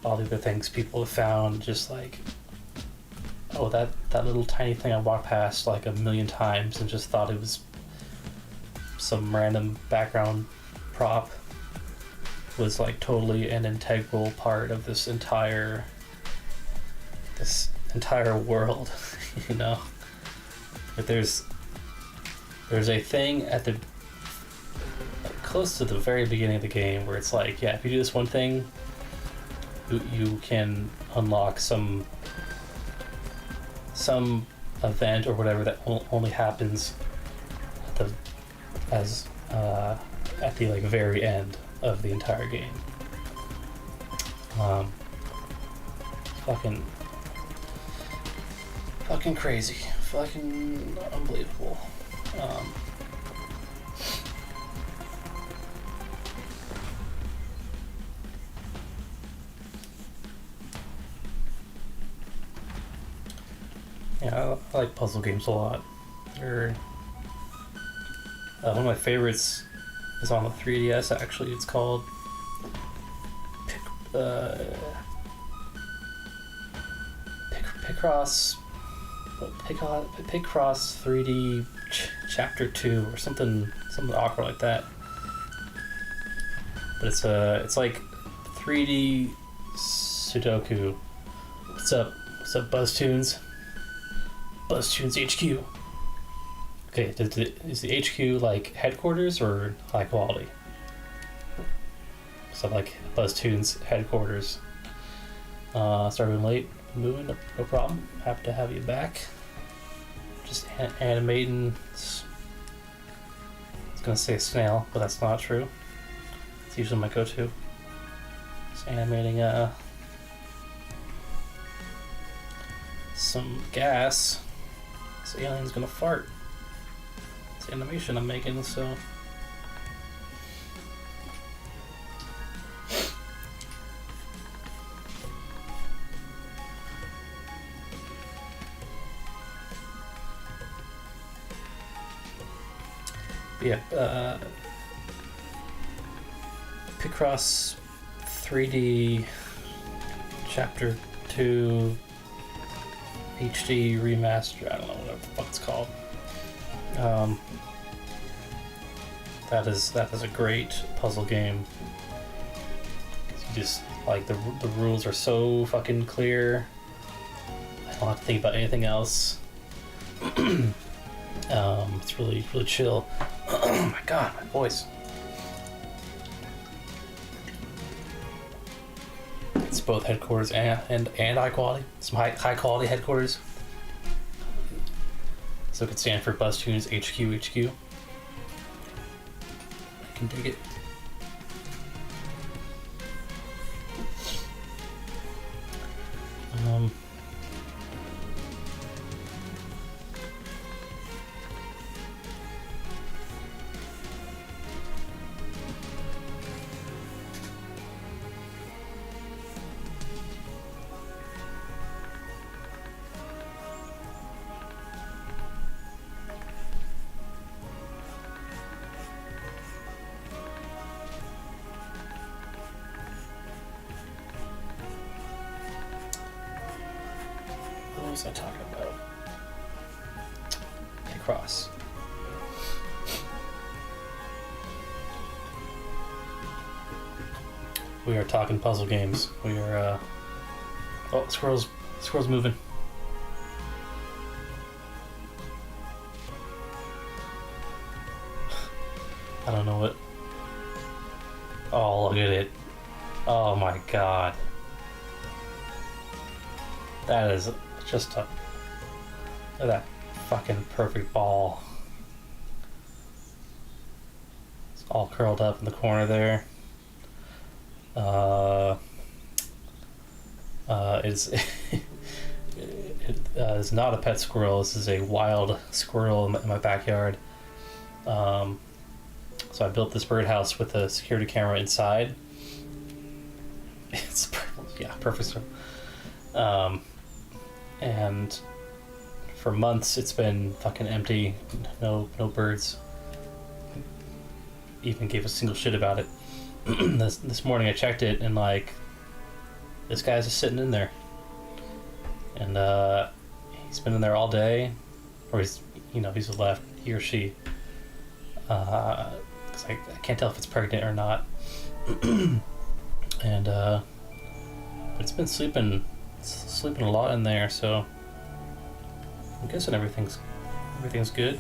Speaker 8: all the other things people have found, just like, oh, that little tiny thing I walked past like a million times and just thought it was some random background prop was like totally an integral part of this entire world. You know, but there's a thing at the close to the very beginning of the game where it's like, yeah, if you do this one thing, you can unlock some event or whatever that only happens at the like very end of the entire game. Fucking crazy, fucking unbelievable. Yeah, I like puzzle games a lot. They're one of my favorites is on the 3DS. Actually, it's called Picross 3D Chapter 2 or something awkward like that. But it's like 3D Sudoku. What's up? What's up, BuzzTunes? BuzzTunes HQ. Okay, is the HQ like headquarters or high quality? So like BuzzTunes headquarters. Started late, moving, no problem. Happy to have you back. Just animating. I was gonna say snail, but that's not true. It's usually my go-to. Just animating some gas. This alien's gonna fart. It's animation I'm making, so. Yeah, Picross 3D Chapter 2 HD Remaster, I don't know what the fuck it's called. That is a great puzzle game. You just, like, the rules are so fucking clear. I don't have to think about anything else. It's really chill. Oh my god, my voice. It's both headquarters and high quality. Some high quality headquarters. So it could stand for BuzzTunes HQ. I can dig it. What was I talking about? Cross. We are talking puzzle games. We are oh, squirrel's moving. I don't know what. Oh, look at it. Oh my god. That is just a. Look at that fucking perfect ball. It's all curled up in the corner there. It's not a pet squirrel. This is a wild squirrel in my backyard. So I built this birdhouse with a security camera inside. It's perfect. And for months it's been fucking empty. No birds even gave a single shit about it. This morning I checked it and like this guy's just sitting in there, and he's been in there all day, or he's left, he or she, because I can't tell if it's pregnant or not. And but it's been sleeping a lot in there, so I'm guessing everything's good.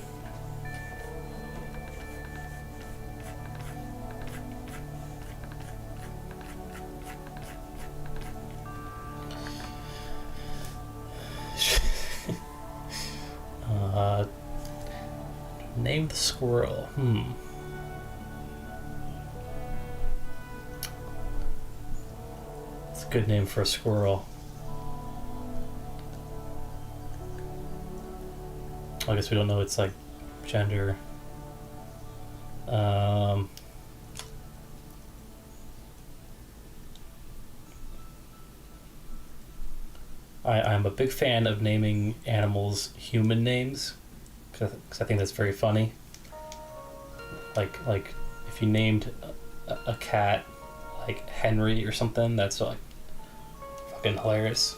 Speaker 8: Name the squirrel. It's a good name for a squirrel. I guess we don't know its like gender. I'm a big fan of naming animals human names, because I think that's very funny. Like if you named a cat like Henry or something, that's like fucking hilarious.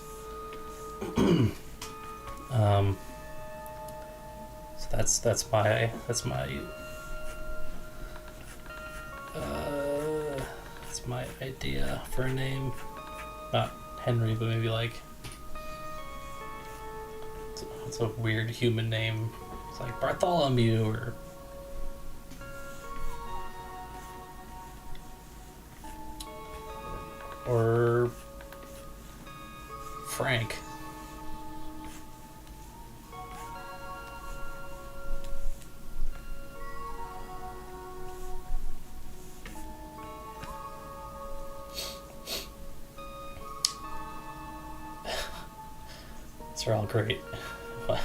Speaker 8: So that's my that's my idea for a name. Not Henry, but maybe like it's a weird human name. It's like Bartholomew or Frank. These are all great.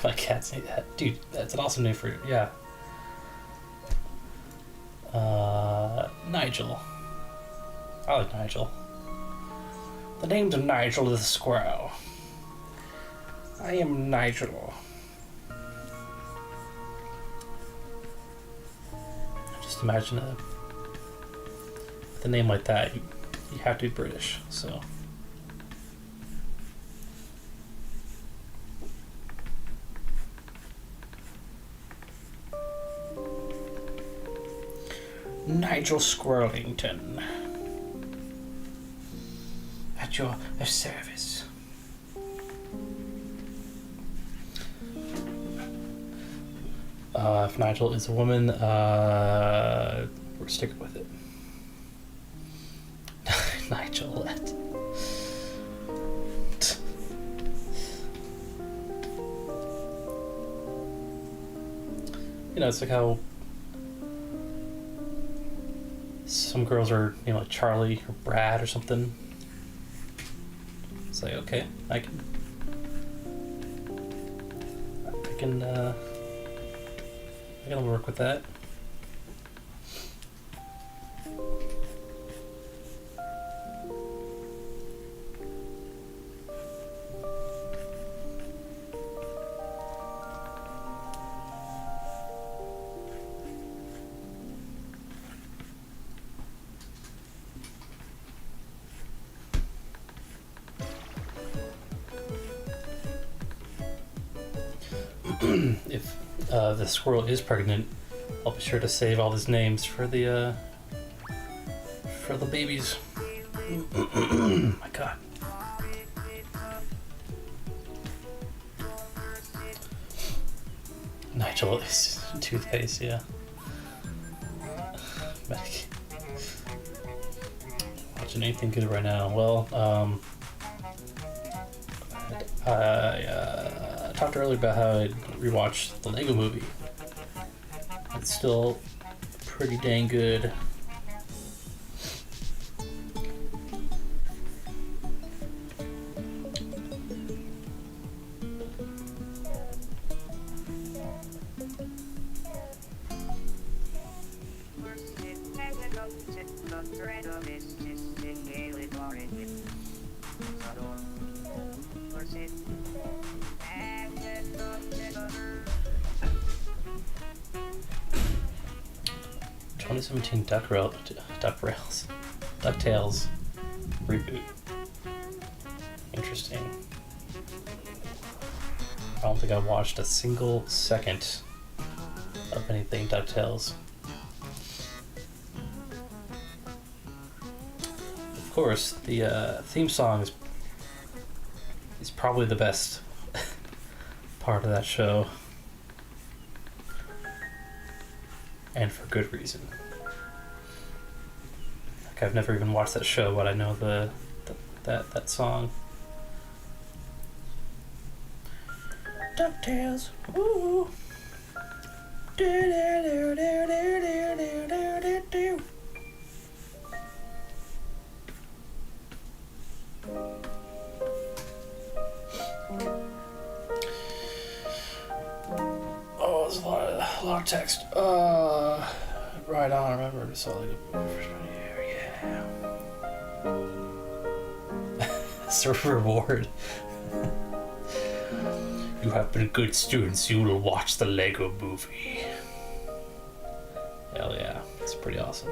Speaker 8: My cats need that. Dude, that's an awesome name for it. Yeah. Nigel. I like Nigel. The name's of Nigel the squirrel. I am Nigel. Just imagine with a name like that, you have to be British, so. Nigel Squirrelington. At your service. If Nigel is a woman, we're sticking with it. Nigelette. You know, it's like how some girls are, you know, like Charlie or Brad or something. It's like, okay, I can work with that. If the squirrel is pregnant, I'll be sure to save all his names for the babies. My God. Nigel is toothpaste, yeah. Watching anything good right now? Well, I talked earlier about how I rewatched the Lego Movie. It's still pretty dang good. DuckTales reboot. Interesting. I don't think I watched a single second of anything DuckTales. Of course, the theme song is probably the best part of that show, and for good reason. I've never even watched that show, but I know that song. DuckTales. Woo. Oh, there's a lot of text. Right on. I remember it's all like it's a reward. You have been good students. You will watch the Lego movie. Hell yeah, it's pretty awesome.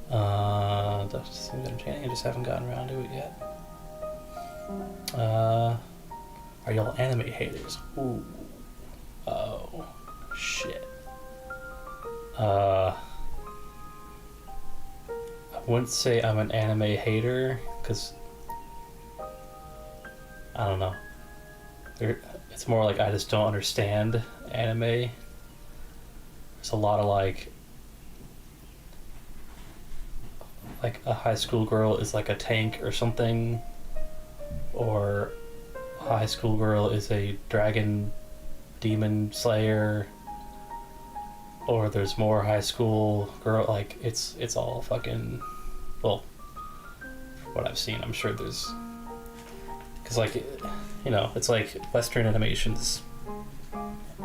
Speaker 8: That seems entertaining. I just haven't gotten around to it yet. Are y'all anime haters? Ooh. Oh, shit. I wouldn't say I'm an anime hater, because I don't know. It's more like I just don't understand anime. There's a lot of like a high school girl is like a tank or something, or a high school girl is a dragon demon slayer, or there's more high school girl, like it's all fucking, well, from what I've seen, I'm sure there's, because like, you know, it's like Western animation's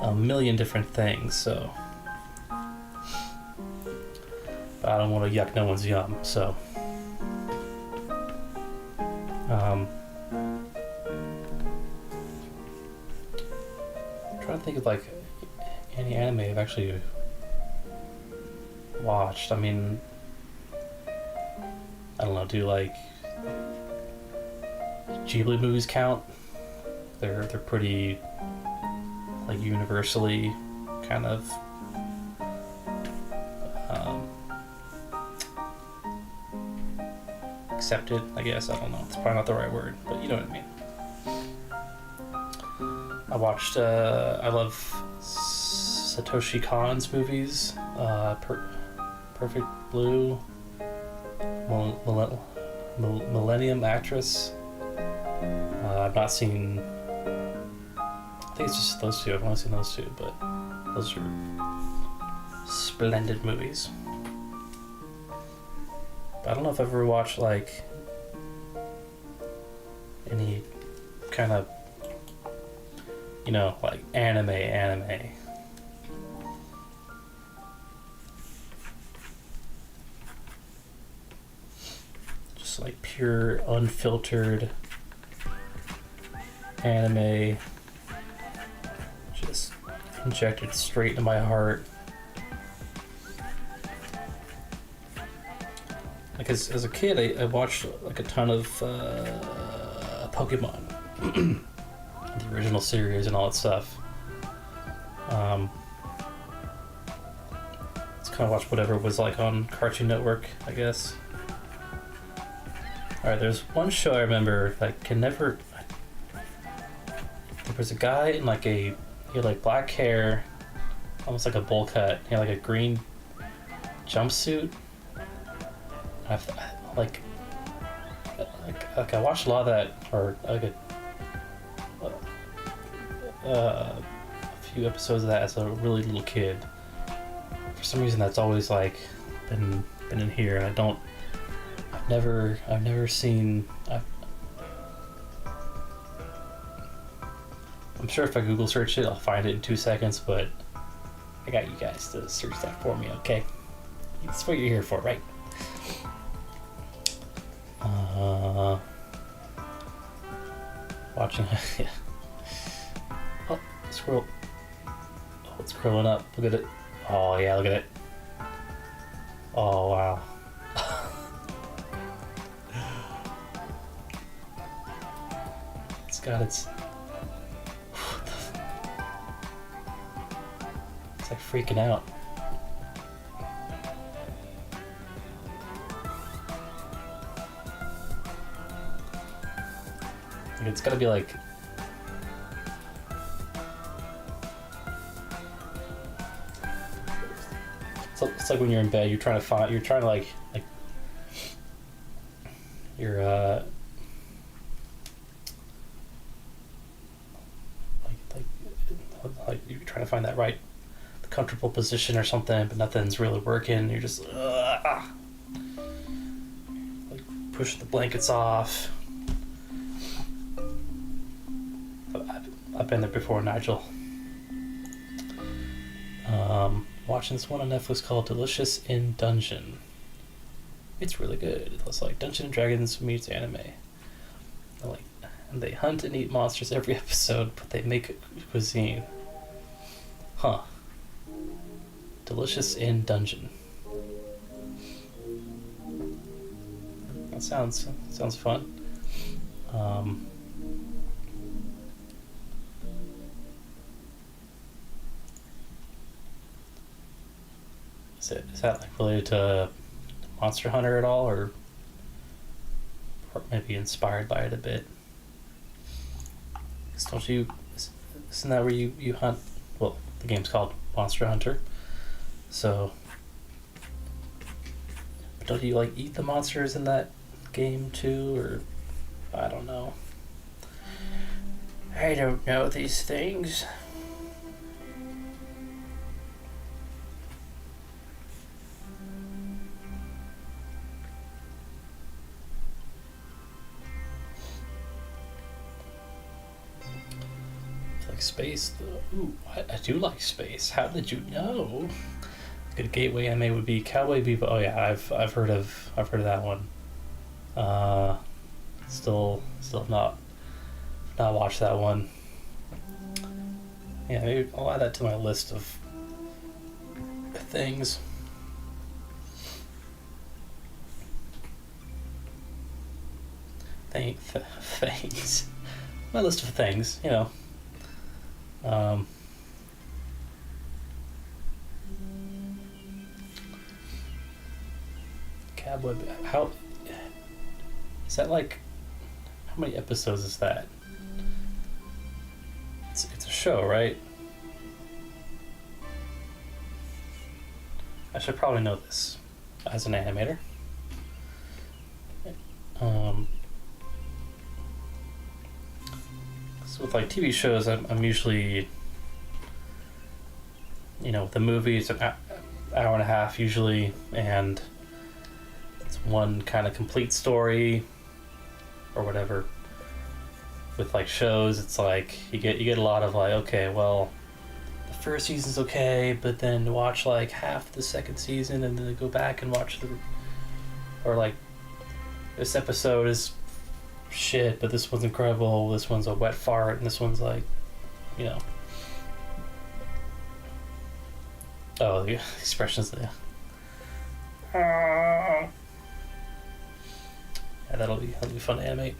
Speaker 8: a million different things, so I don't want to yuck no one's yum, so I'm trying to think of like any anime I've actually watched. I mean, I don't know, do like Ghibli movies count? They're pretty like universally kind of accepted, I guess. I don't know, it's probably not the right word, but you know what I mean. I watched I love Satoshi Kon's movies, Perfect Blue, Millennium Actress. I've not seen, I think it's just those two. I've only seen those two, but those are splendid movies. I don't know if I've ever watched like any kind of, you know, like anime. Just like pure, unfiltered anime, just injected straight into my heart. Like as a kid, I watched like a ton of Pokemon, the original series and all that stuff. Just kind of watched whatever was like on Cartoon Network, I guess. All right, there's one show I remember that can never. There was a guy in like he had like black hair, almost like a bowl cut. He had like a green jumpsuit. Like I watched a lot of that, or like a few episodes of that as a really little kid. For some reason, that's always like been in here, and I've never seen. I'm sure if I Google search it, I'll find it in 2 seconds, but I got you guys to search that for me, okay? That's what you're here for, right? Watching. Yeah. Oh, squirrel. Oh, it's curling up. Look at it. Oh yeah, look at it. Oh wow. It's got its. It's like freaking out. It's gotta be like. It's like when you're in bed, you're trying to like you're like you're trying to find that right, the comfortable position or something, but nothing's really working. You're just like push the blankets off. I've been there before, Nigel. Watching this one on Netflix called Delicious in Dungeon. It's really good. It's like Dungeons and Dragons meets anime. I And they hunt and eat monsters every episode, but they make cuisine. Huh. Delicious in dungeon. That sounds fun. Is that like related to Monster Hunter at all, or maybe inspired by it a bit? 'Cause don't you? Isn't that where you hunt? Well, the game's called Monster Hunter, so don't you like eat the monsters in that game too, or I don't know. I don't know these things. Like space, though. Ooh, I do like space. How did you know? A good gateway anime would be Cowboy Bebop. Oh yeah, I've heard of that one. Still not watched that one. Yeah, maybe I'll add that to my list of things. Things. My list of things, you know. Cowboy. How is that like? How many episodes is that? It's a show, right? I should probably know this as an animator. So with like TV shows, I'm usually, you know, with the movie it's an hour and a half usually, and it's one kind of complete story or whatever. With like shows, it's like you get a lot of like, okay, well, the first season's okay, but then watch like half the second season and then go back and watch or like this episode is shit, but this one's incredible, this one's a wet fart, and this one's like, you know. Oh, the expressions there. Yeah, that'll be fun to animate.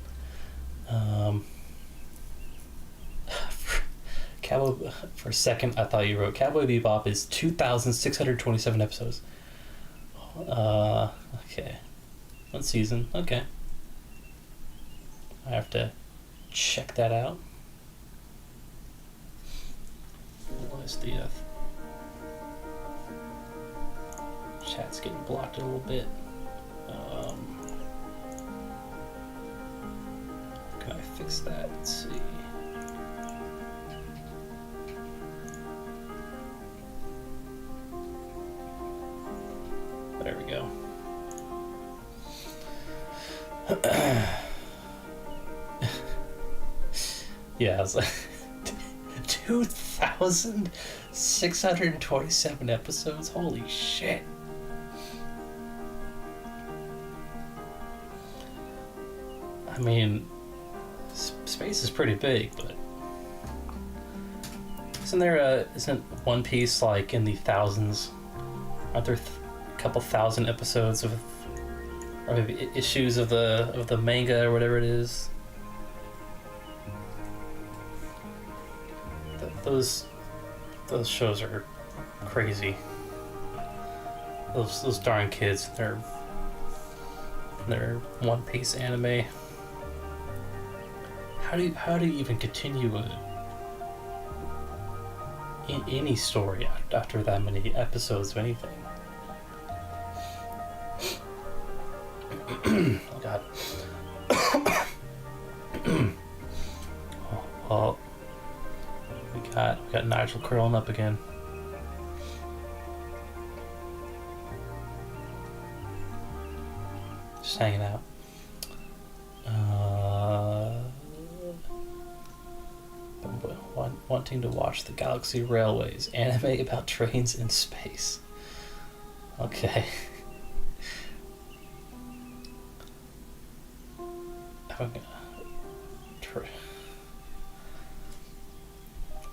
Speaker 8: Cowboy, for a second, I thought you wrote Cowboy Bebop is 2,627 episodes. Okay. One season, okay. I have to check that out. What is the chat's getting blocked a little bit. Can I fix that? Let's see. There we go. Yeah, I was like 2,627 episodes. Holy shit. I mean, space is pretty big, but isn't One Piece like in the thousands? Aren't there a couple thousand episodes of, or maybe issues of the manga or whatever it is? Those shows are crazy. Those darn kids, they're One Piece anime. How do you even continue any story after that many episodes of anything? Oh God. Oh, we got Nigel curling up again. Just hanging out. Wanting to watch the Galaxy Railways anime about trains in space. Okay.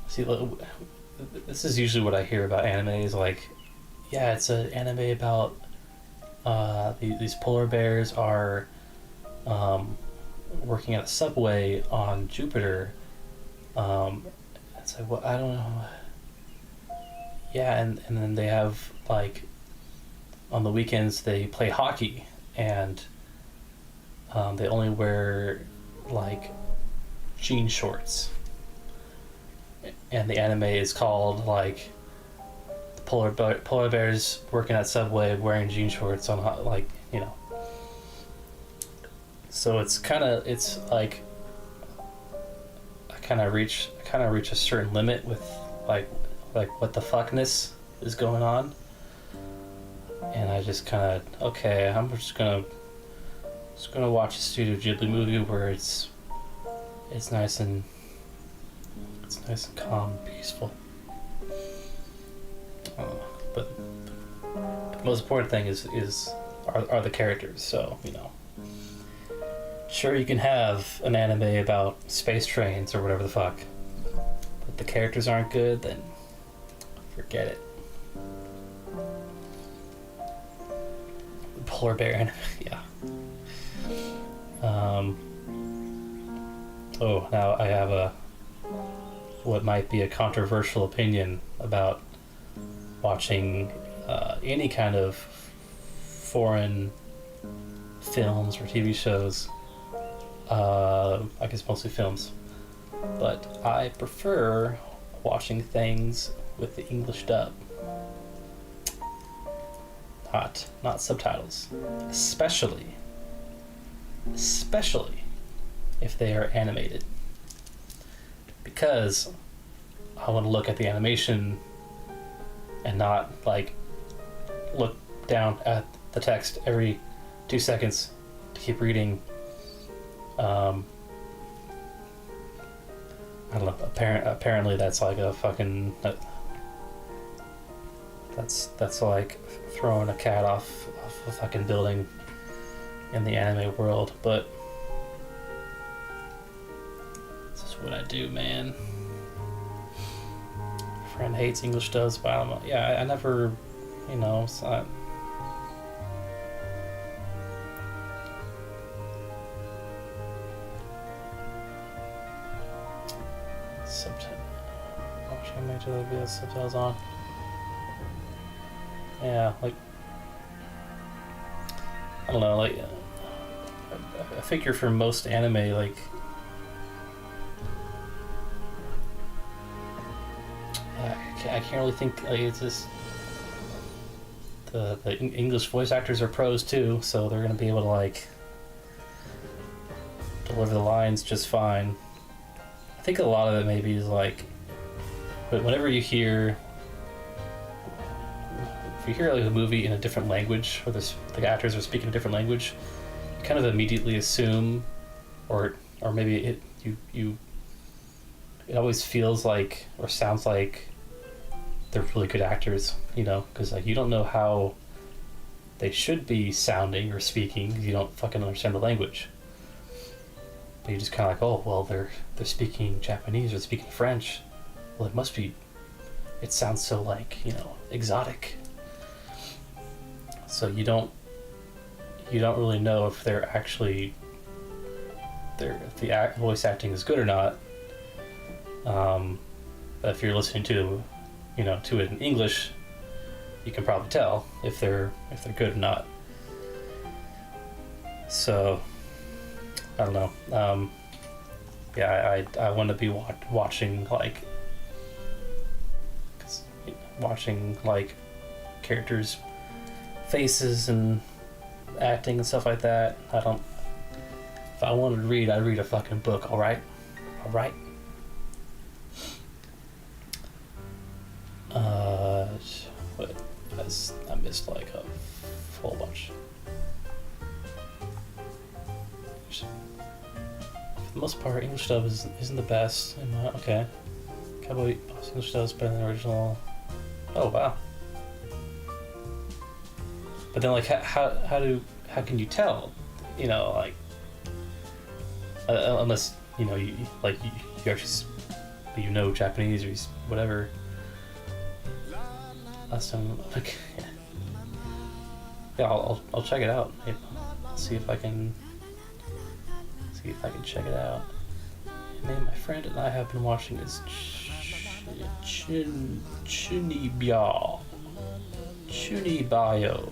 Speaker 8: See, this is usually what I hear about anime is like, yeah, it's an anime about these polar bears are working at a subway on Jupiter. It's like, well, I don't know. Yeah, and then they have like on the weekends they play hockey, and they only wear like jean shorts, and the anime is called like polar bears working at Subway wearing jean shorts on like, you know. So it's like I kind of reach a certain limit with like what the fuckness is going on, and I just kind of, okay, I'm just gonna watch a Studio Ghibli movie where it's nice and calm and peaceful. But the most important thing are the characters. So, you know, sure, you can have an anime about space trains or whatever the fuck, but the characters aren't good, then forget it. Polar bear anime, yeah. Oh, now I have what might be a controversial opinion about watching any kind of foreign films or TV shows. I guess mostly films, but I prefer watching things with the English dub, not subtitles, especially if they are animated, because I want to look at the animation and not like look down at the text every 2 seconds to keep reading. I don't know. Apparently, that's like a fucking. That's like throwing a cat off a fucking building in the anime world, but this is what I do, man. Friend hates English dubs, but I don't know. Yeah, I never, you know, it's not. Make sure there'll be subtitles on. Yeah, like, I don't know, like, I figure for most anime, like, I can't really think, like, it's just the English voice actors are pros too, so they're gonna be able to like deliver the lines just fine. I think a lot of it maybe is like, but whenever you hear, if you hear like a movie in a different language, or the actors are speaking a different language, you kind of immediately assume, or maybe it always feels like or sounds like they're really good actors, you know, because like you don't know how they should be sounding or speaking because you don't fucking understand the language. But you just kind of like, oh well, they're speaking Japanese or speaking French. Well, it must be. It sounds so like, you know, exotic. So you don't really know if they're actually if the voice acting is good or not. But if you're listening to, you know, to it in English, you can probably tell if they're good or not. So I don't know. Yeah, I want to be watching like characters' faces and acting and stuff like that. If I wanted to read, I'd read a fucking book. All right. What? I missed like a whole bunch. For the most part, English dub isn't the best. Okay. Cowboy English dub is better than the original. Oh wow. But then, like, how can you tell? You know, like, unless you know, you actually you know Japanese or whatever. Last time, like, yeah, I'll check it out. Maybe I'll see if I can check it out. And my friend and I have been watching this Chunibayo. Chunibayo.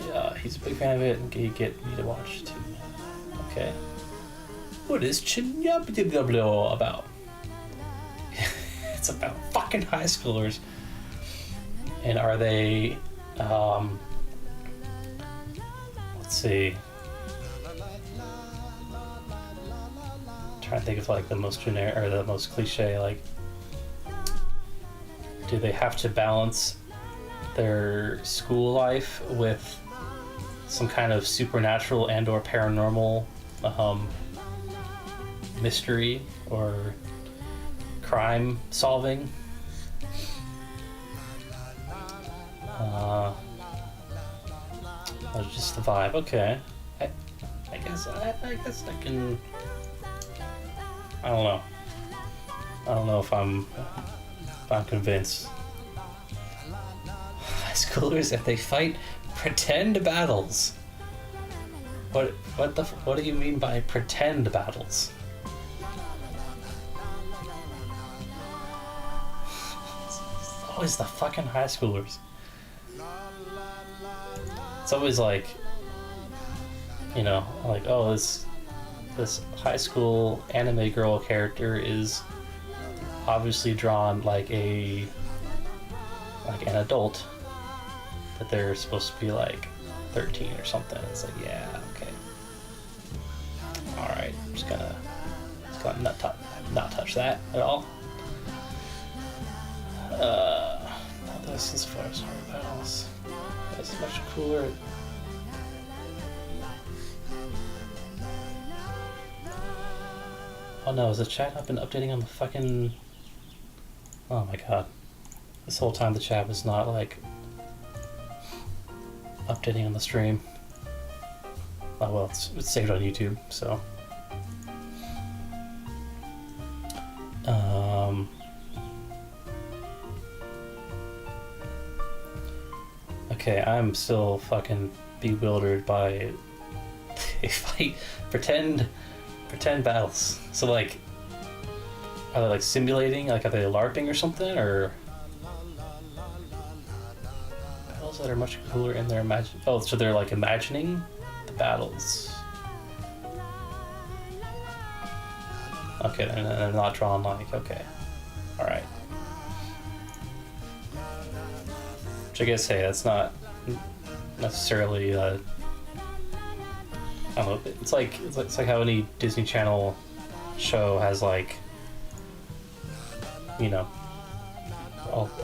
Speaker 8: Yeah, he's a big fan of it, and he get me to watch too. Okay. What is Chunibayo about? It's about fucking high schoolers. And are they, let's see. I'm trying to think of like the most generic or the most cliche, like, do they have to balance their school life with some kind of supernatural and or paranormal mystery or crime solving? Or just the vibe. Okay, I guess I can. I don't know if I'm convinced. High schoolers, and they fight pretend battles. What do you mean by pretend battles? It's always the fucking high schoolers. It's always like, you know, like, oh, this high school anime girl character is obviously drawn like an adult, that they're supposed to be like 13 or something. It's like, yeah, okay, all right, I'm just gonna not touch that at all. Not this as far as hard battles. That's much cooler. Oh no, has the chat not been updating on the fucking... Oh my god. This whole time the chat was not, like, updating on the stream. Oh well, it's saved on YouTube, so... Okay, I'm still fucking bewildered by... They fight pretend battles. So like, are they like simulating? Like, are they LARPing or something? Or battles that are much cooler in their Oh, so they're like imagining the battles. Okay, and they're not drawn like, okay, all right. Which I guess, hey, that's not necessarily. I don't know. It's like how any Disney Channel show has, like, you know,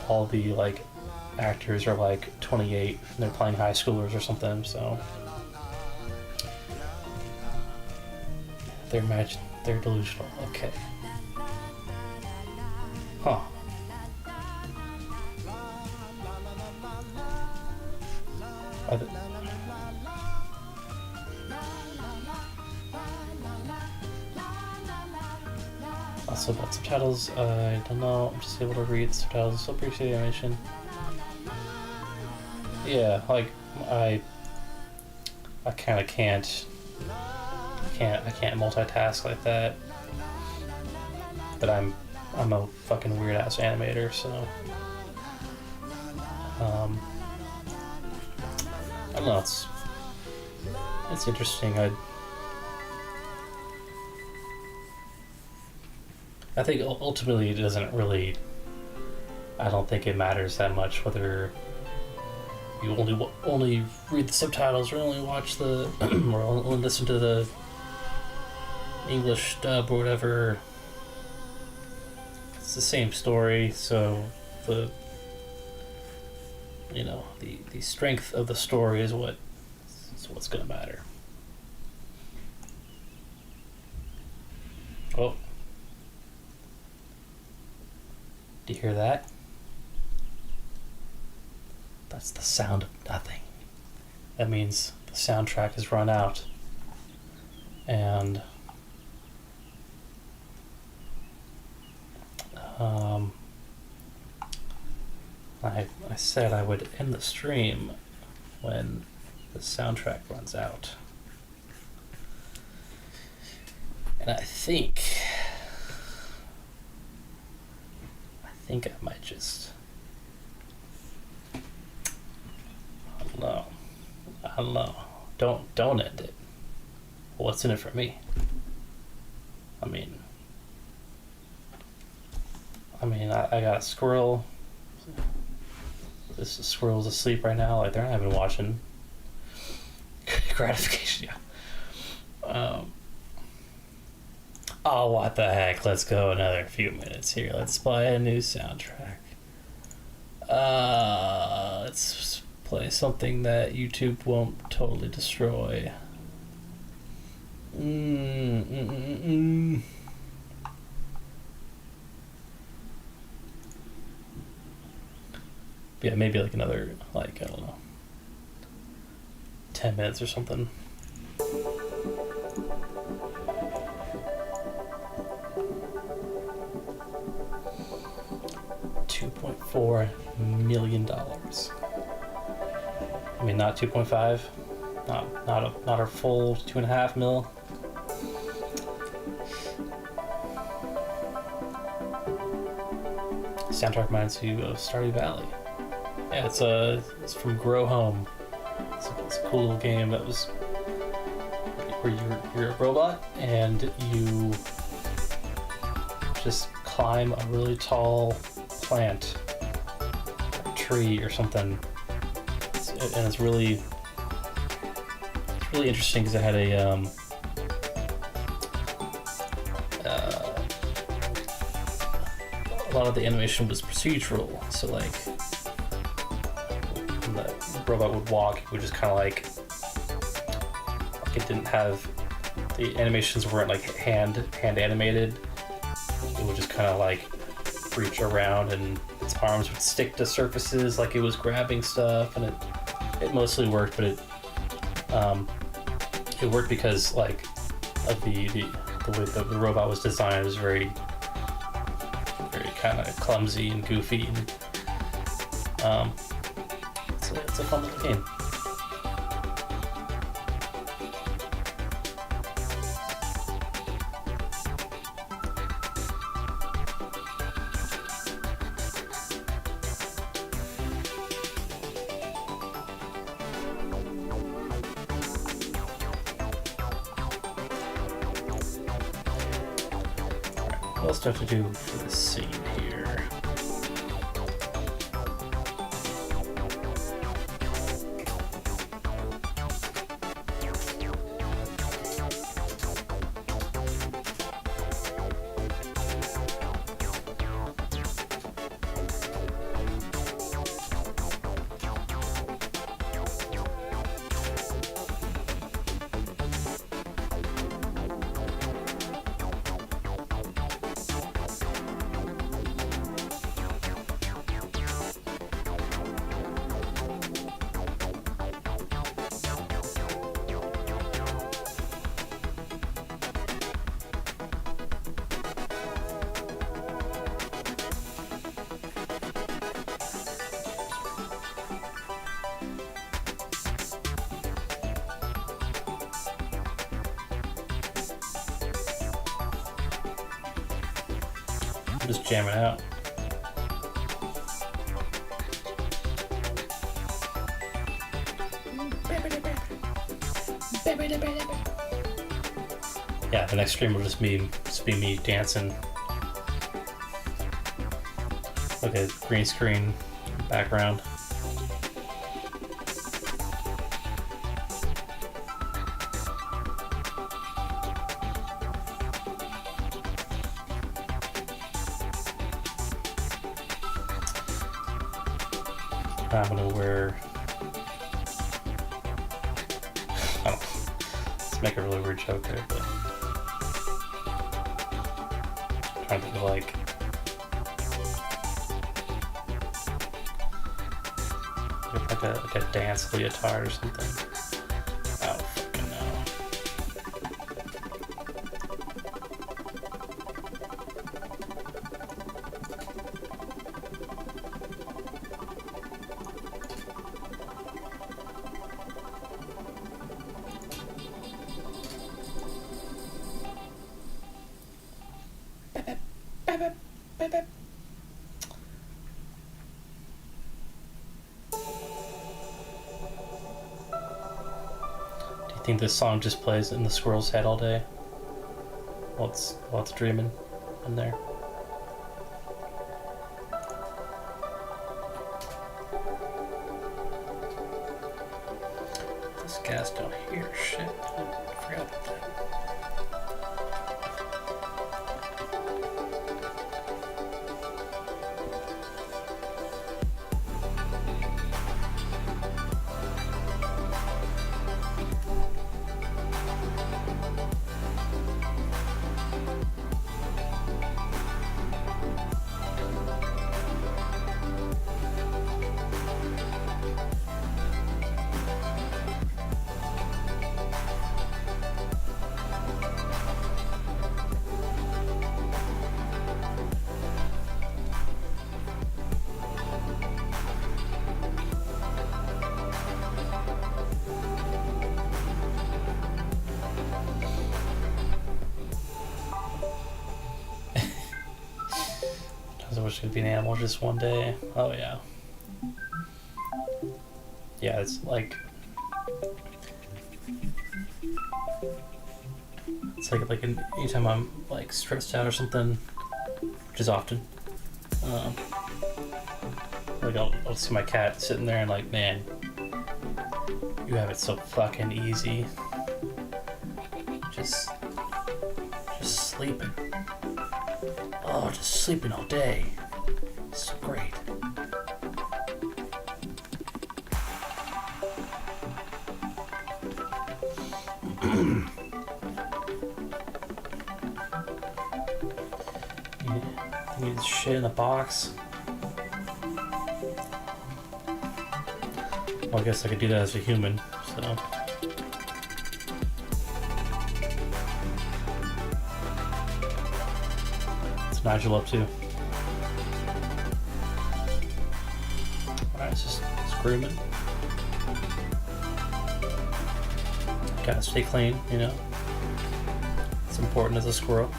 Speaker 8: all the like actors are like 28 and they're playing high schoolers or something. So they're delusional. Okay. Huh. Also about subtitles, I don't know, I'm just able to read subtitles, so appreciate the animation. Yeah, like, I kinda can't multitask like that. But I'm a fucking weird ass animator, so I don't know, it's interesting. I think ultimately it doesn't really, I don't think it matters that much whether you only read the subtitles or only watch the or only listen to the English dub or whatever. It's the same story, so the strength of the story is what's gonna matter. Oh. Do you hear that? That's the sound of nothing. That means the soundtrack has run out, and I said I would end the stream when the soundtrack runs out. And I think I might just, I don't know. Don't end it. What's in it for me? I mean, I got a squirrel. This squirrel's asleep right now. Like, they're not even watching. Gratification, yeah. Oh, what the heck? Let's go another few minutes here. Let's play a new soundtrack. Let's play something that YouTube won't totally destroy. Yeah, maybe like another, like, I don't know, 10 minutes or something. $2.4 million. I mean, not 2.5, not our full 2.5 mil. Soundtrack reminds you of Stardew Valley. Yeah, it's from Grow Home. It's a cool little game that was where you're a robot and you just climb a really tall plant, or tree or something, and it's really interesting because it had a lot of the animation was procedural, so like when the robot would walk, it would just kind of like it didn't have, the animations weren't like hand animated. It would just kind of like reach around and its arms would stick to surfaces like it was grabbing stuff, and it mostly worked, but it worked because like of the way the robot was designed. It was very kind of clumsy and goofy, and it's a fun little game. What else do I have to do for this scene here? Just jamming out. Yeah, the next stream will just be me dancing. Okay, green screen background. I'm gonna wear, let's make a really weird joke there, but I'm trying to think of like a dance leotard or something. Do you think this song just plays in the squirrel's head all day? While it's dreaming in there? This gas down here, shit. I forgot about that. I wish I could be an animal just one day. Oh yeah. Yeah, it's like anytime I'm like stressed out or something, which is often. Like I'll see my cat sitting there and like, man, you have it so fucking easy. Just sleeping. Oh, just sleeping all day. It's so great. You need shit in a box. Well, I guess I could do that as a human, so. What's Nigel up to? Alright, it's just screaming. Gotta stay clean, you know? It's important as a squirrel.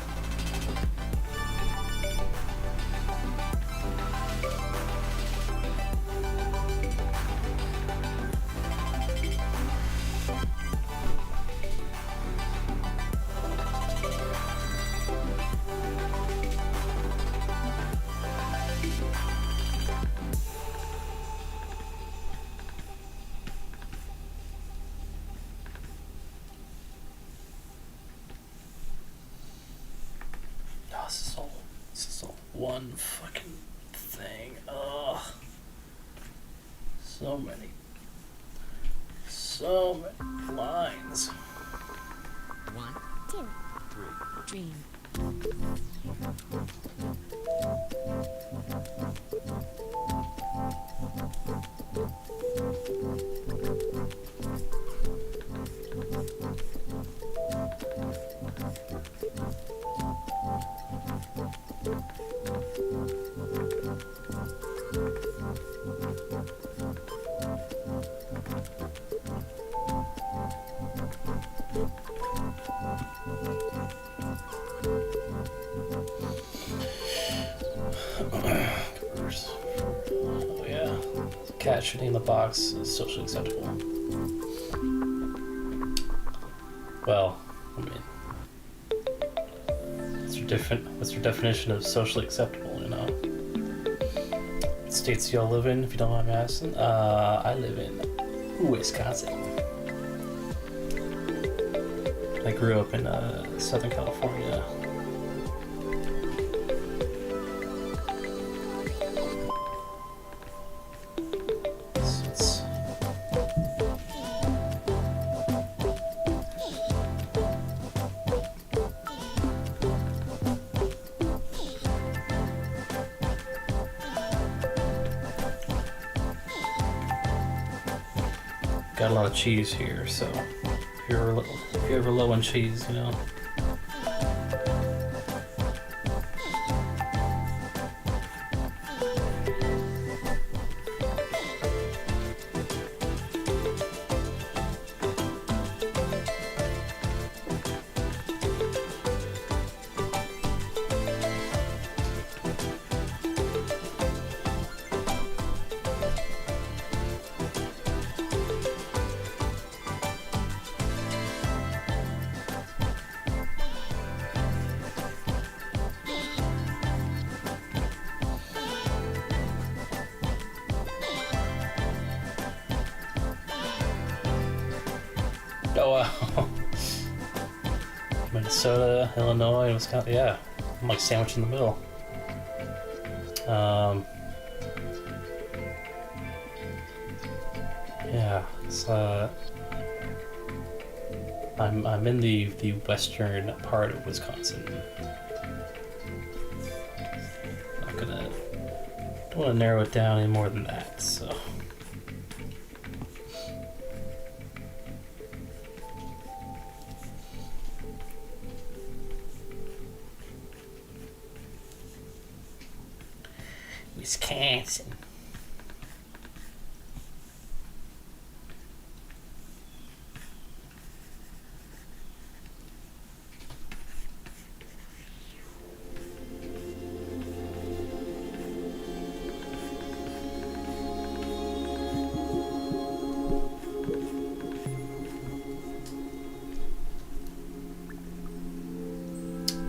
Speaker 8: This is all one fucking thing. Ugh. So many lines.
Speaker 6: 1, 2, 3. Dream.
Speaker 8: Oh yeah, cat shitting in the box is socially acceptable. Well, I mean, what's your definition of socially acceptable, you know? What states do y'all live in, if you don't mind me asking? I live in Wisconsin. I grew up in Southern California. Got a lot of cheese here, so if you're ever low on cheese, you know. Oh wow. Minnesota, Illinois, Wisconsin. Yeah, I'm like sandwiched in the middle. Yeah, it's I'm in the western part of Wisconsin. Don't want to narrow it down any more than that, so. Wisconsin.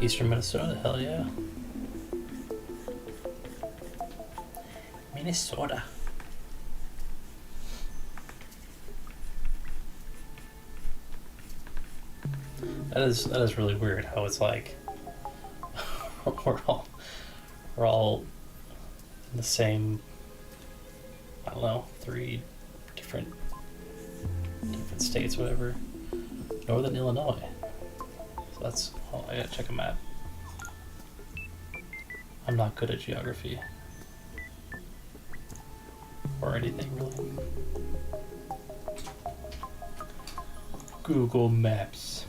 Speaker 8: Eastern Minnesota, hell yeah. Minnesota. That is really weird how it's like we're all in the same, I don't know, 3 different states, whatever. Northern Illinois. So that's, oh, I gotta check a map. I'm not good at geography. Or anything, really. Google Maps.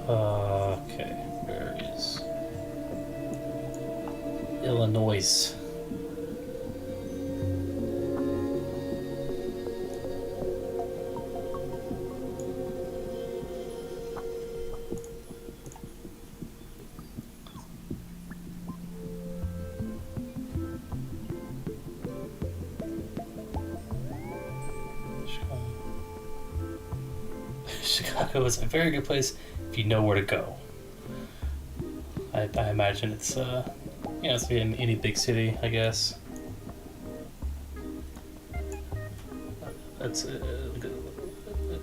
Speaker 8: Okay, where is Illinois? Chicago is a very good place if you know where to go. I imagine it's it's in any big city, I guess. It's I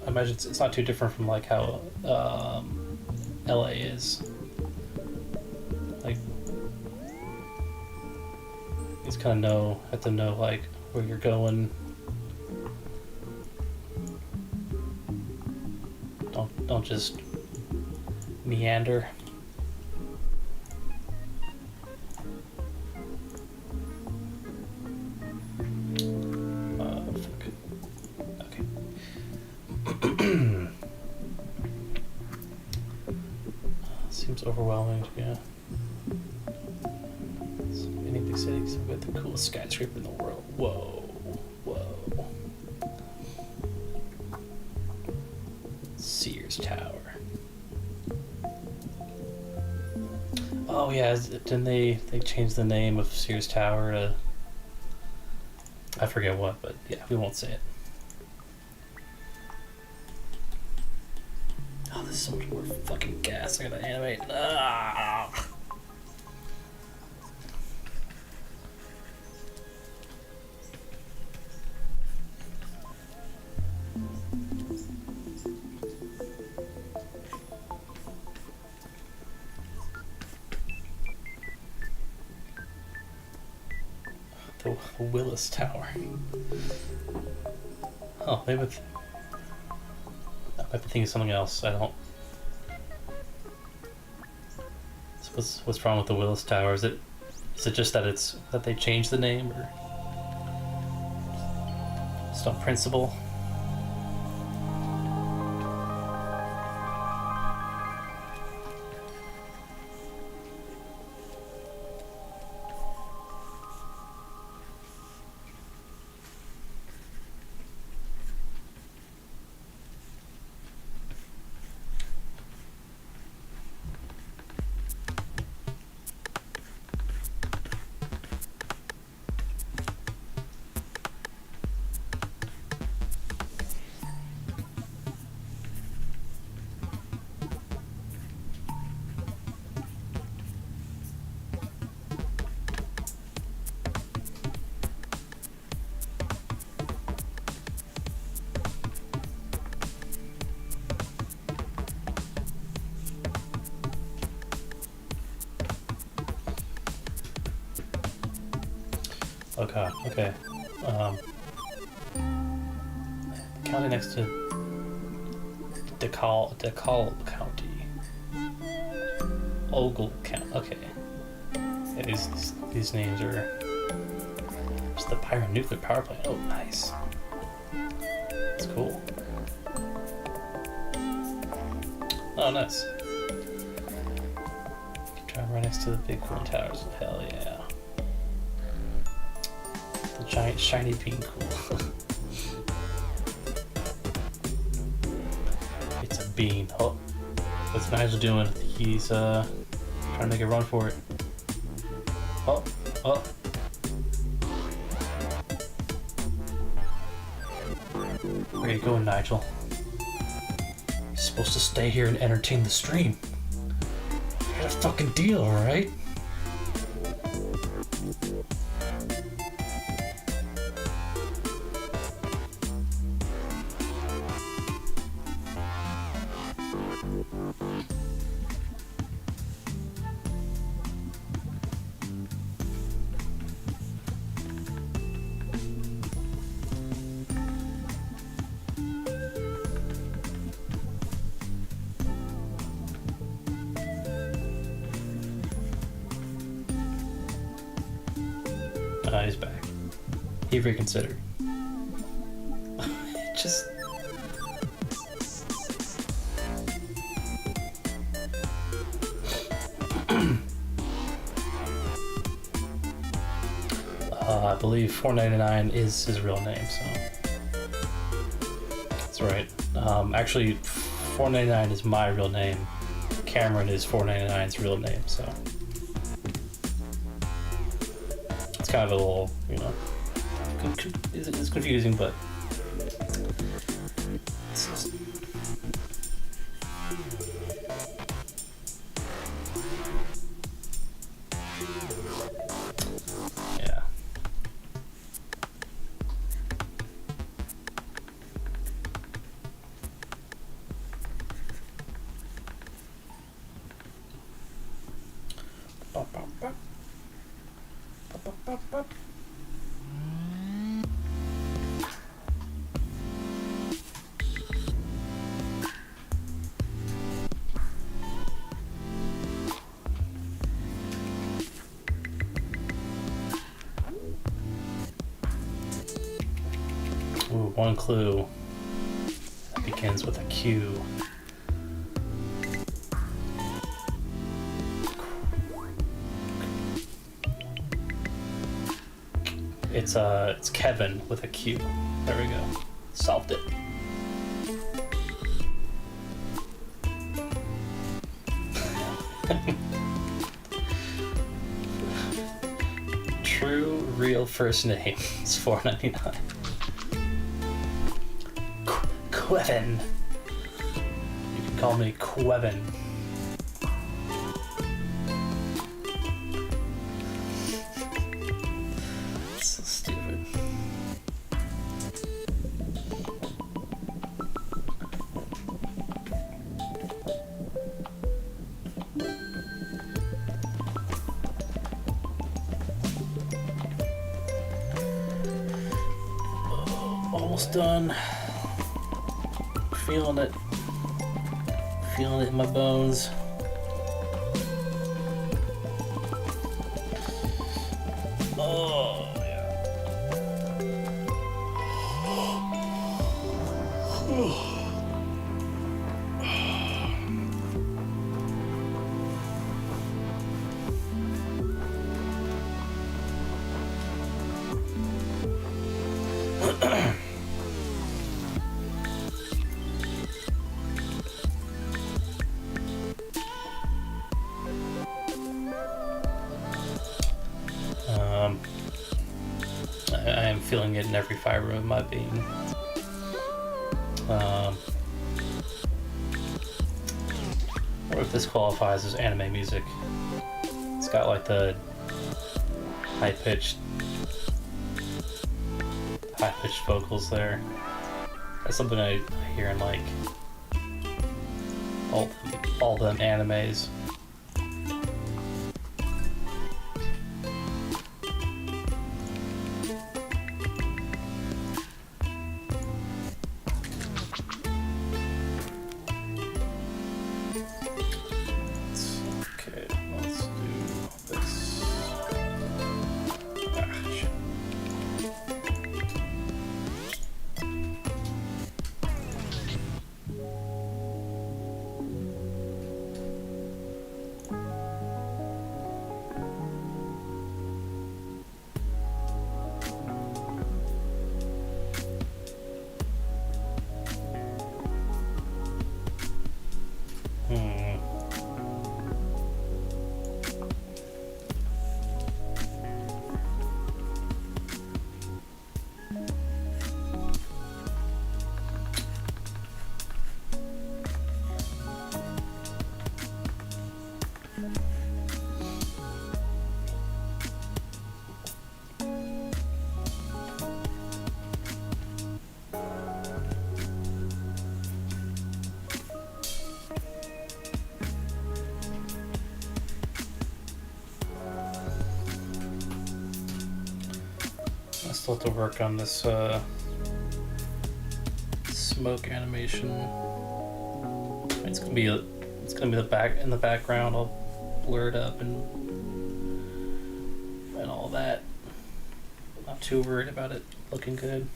Speaker 8: imagine it's not too different from like how LA is. Like, you just kind of have to know like where you're going. Don't just meander. Fuck. Okay. Seems overwhelming, yeah. So many big cities. We've got the coolest skyscraper in the world. Whoa. Whoa. Sears Tower. Oh yeah, didn't they change the name of Sears Tower to, I forget what, but yeah, we won't say it. Oh, there's so much more fucking gas I gotta animate. Ah! The Willis Tower. Oh, maybe I might be thinking of something else. I don't. So what's wrong with the Willis Tower? Is it just that they changed the name, or it's not principle? Oh god, okay. County next to DeKalb County. Ogle County, okay. Yeah, these names are... It's the Pyro Nuclear Power Plant. Oh, nice. That's cool. Oh, nice. Drive right next to the big cooling towers. Hell yeah. The giant shiny bean cool. It's a bean. Oh, what's Nigel doing? He's trying to make a run for it. Oh, oh. Where you going, Nigel? You're supposed to stay here and entertain the stream. You got a fucking deal, alright? He's back. He reconsidered. Just... I believe $4.99 is his real name, so... That's right. Actually, $4.99 is my real name. Cameron is $4.99's real name, so... Kind of a little, you know, it's confusing, but it's just... Yeah. Ooh, one clue that begins with a Q. It's Kevin with a Q. There we go. Solved it. True, real first name is $4.99. Quevin. You can call me Quevin. So stupid. Oh, almost done. Feeling it in my bones. Oh yeah. I am feeling it in every fiber of my being. What if this qualifies as anime music? It's got like the high-pitched vocals there. That's something I hear in like all them animes. still have to work on this smoke animation. It's gonna be the back in the background. I'll blur it up and all that. Not too worried about it looking good.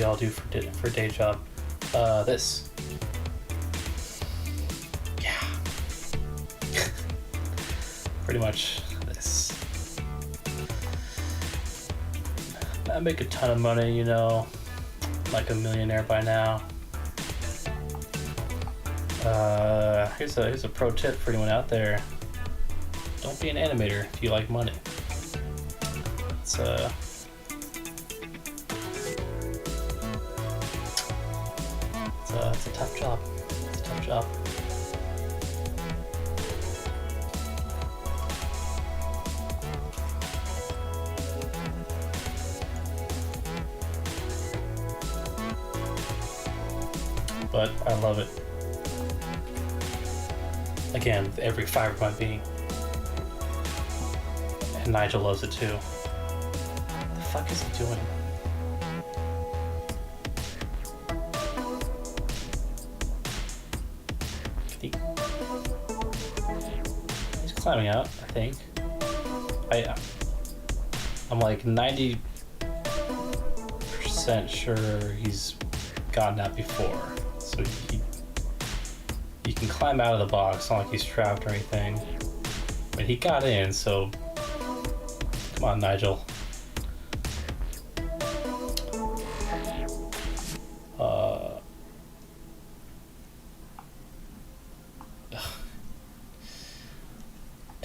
Speaker 8: I'll do for day job. This. Yeah. Pretty much this. I make a ton of money, you know, like a millionaire by now. Here's a pro tip for anyone out there. Don't be an animator if you like money. It's it's a tough job. It's a tough job. But I love it. Again, with every fiber of my being. And Nigel loves it too. What the fuck is he doing? He's climbing out, I think. I'm like 90% sure he's gotten out before. So he can climb out of the box, not like he's trapped or anything. I mean, he got in, so come on, Nigel.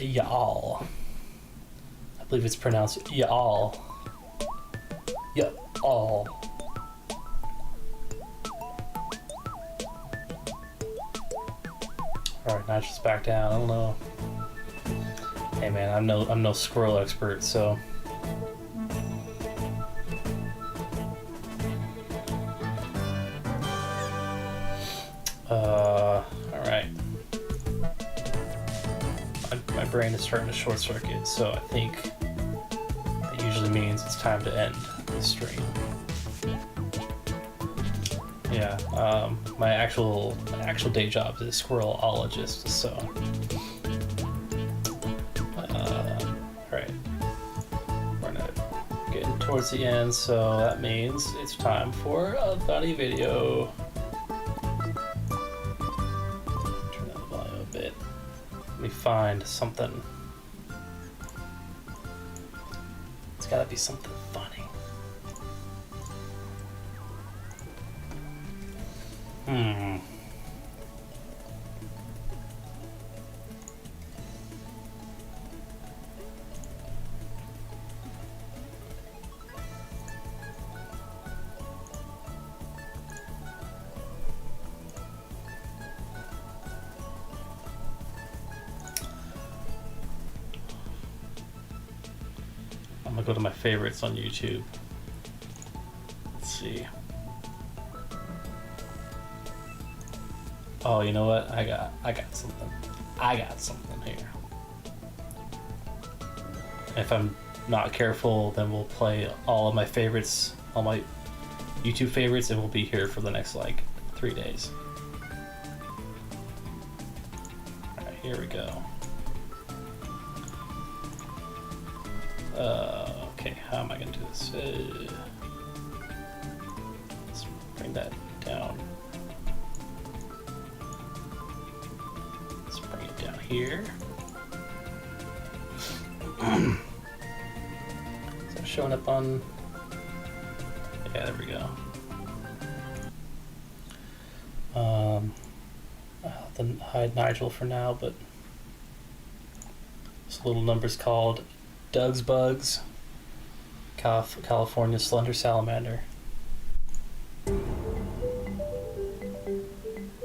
Speaker 8: Y'all. I believe it's pronounced y'all. Y'all. Alright, Nigel's back down. I don't know. Hey man, I'm no squirrel expert, so alright. My brain is starting to short circuit, so I think that usually means it's time to end the stream. Yeah, my actual day job is a squirrelologist, so alright. We're getting towards the end, so that means it's time for a funny video. Turn down the volume a bit. Let me find something. It's gotta be something funny. I'm gonna go to my favorites on YouTube. Let's see. Oh, you know what? I got something. I got something here. If I'm not careful, then we'll play all of my favorites, all my YouTube favorites, and we'll be here for the next like 3 days. Alright, here we go. Okay, how am I gonna do this? Let's bring that down. Let's bring it down here. Is that showing up on? Yeah, there we go. I'll have to hide Nigel for now, but this little number's called Doug's Bugs, California Slender Salamander.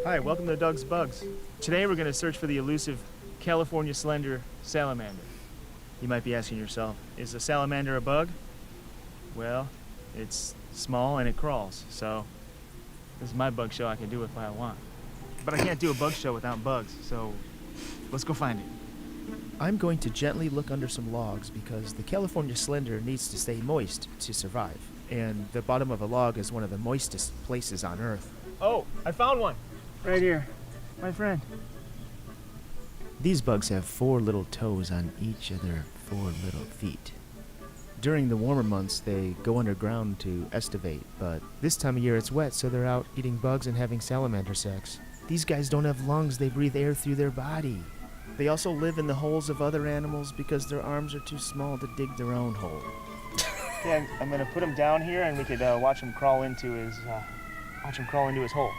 Speaker 9: Hi, welcome to Doug's Bugs. Today we're going to search for the elusive California Slender Salamander. You might be asking yourself, is a salamander a bug? Well, it's small and it crawls, so this is my bug show. I can do it if I want. But I can't do a bug show without bugs, so let's go find it.
Speaker 10: I'm going to gently look under some logs because the California Slender needs to stay moist to survive, and the bottom of a log is one of the moistest places on Earth.
Speaker 9: Oh, I found one! Right here. My friend.
Speaker 10: These bugs have 4 little toes on each of their 4 little feet. During the warmer months, they go underground to estivate, but this time of year it's wet, so they're out eating bugs and having salamander sex. These guys don't have lungs, they breathe air through their body. They also live in the holes of other animals because their arms are too small to dig their own hole.
Speaker 9: Yeah, I'm gonna put him down here, and we could watch him crawl into his hole.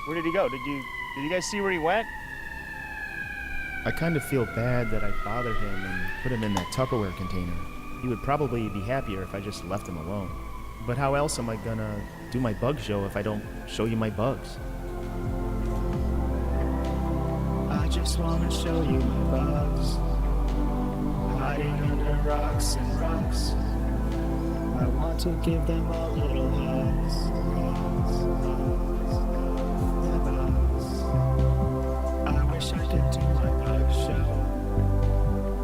Speaker 9: Where did he go? Did you guys see where he went?
Speaker 10: I kind of feel bad that I bothered him and put him in that Tupperware container. He would probably be happier if I just left him alone. But how else am I gonna do my bug show if I don't show you my bugs? I just wanna show you my bugs, hiding under rocks and rocks. I want to give them all little hugs. My bugs. I wish I could do my bug show.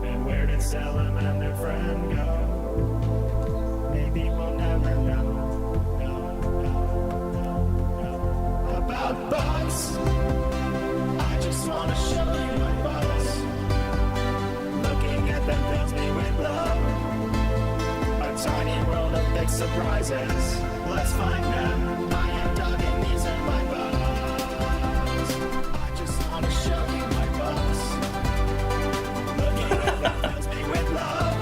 Speaker 10: And where did Salamander friend go? Maybe we'll never know. About bugs. I just wanna show you my bugs. Looking at them fills me with love. A tiny world of big surprises. Let's find them. I am Doug and these are my bugs. I just wanna show you my bugs. Looking at them fills me with love.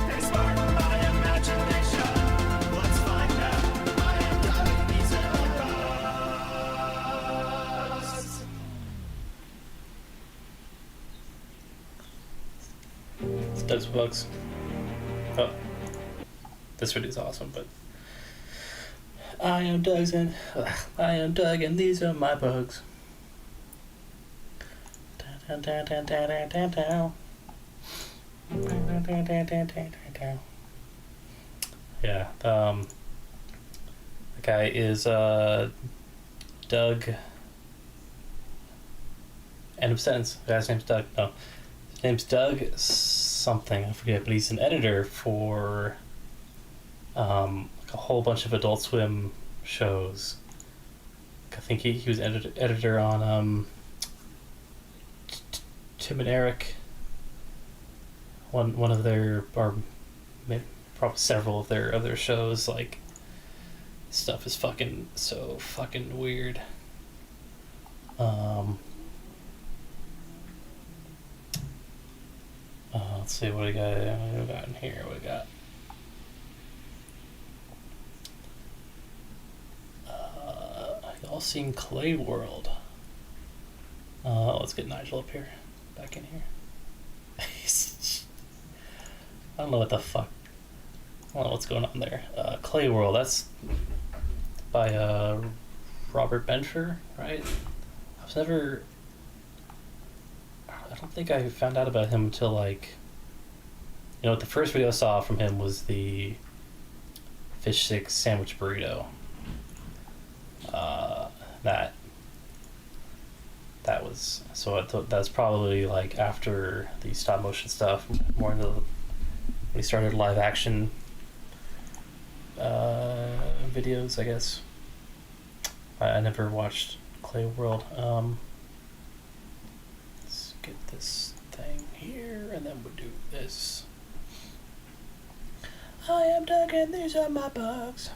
Speaker 10: They spark my imagination. Let's find them. I am Doug and these are my bugs.
Speaker 8: It's Doug's Bugs. Oh, this video's awesome, but I am Doug and these are my bugs. Yeah, the guy is Doug. End of sentence. The guy's name's Doug. No, his name's Doug something. I forget, but he's an editor for like a whole bunch of Adult Swim shows. I think he was editor on Tim and Eric. One of their, or maybe probably several of their shows. Like, stuff is fucking so fucking weird. Let's see what we got in here. What we got? Y'all seen Clay World? Let's get Nigel up here, back in here. I don't know what the fuck. I don't know what's going on there. Clay World. That's by Robert Bencher, right? I was never. I don't think I found out about him until like, you know, the first video I saw from him was the fish stick sandwich burrito. That was so. That's probably like after the stop motion stuff, more into when he started live action videos, I guess. I never watched Clay World. Let's get this thing here, and then we'll do this. I am Doug, and these are my bugs.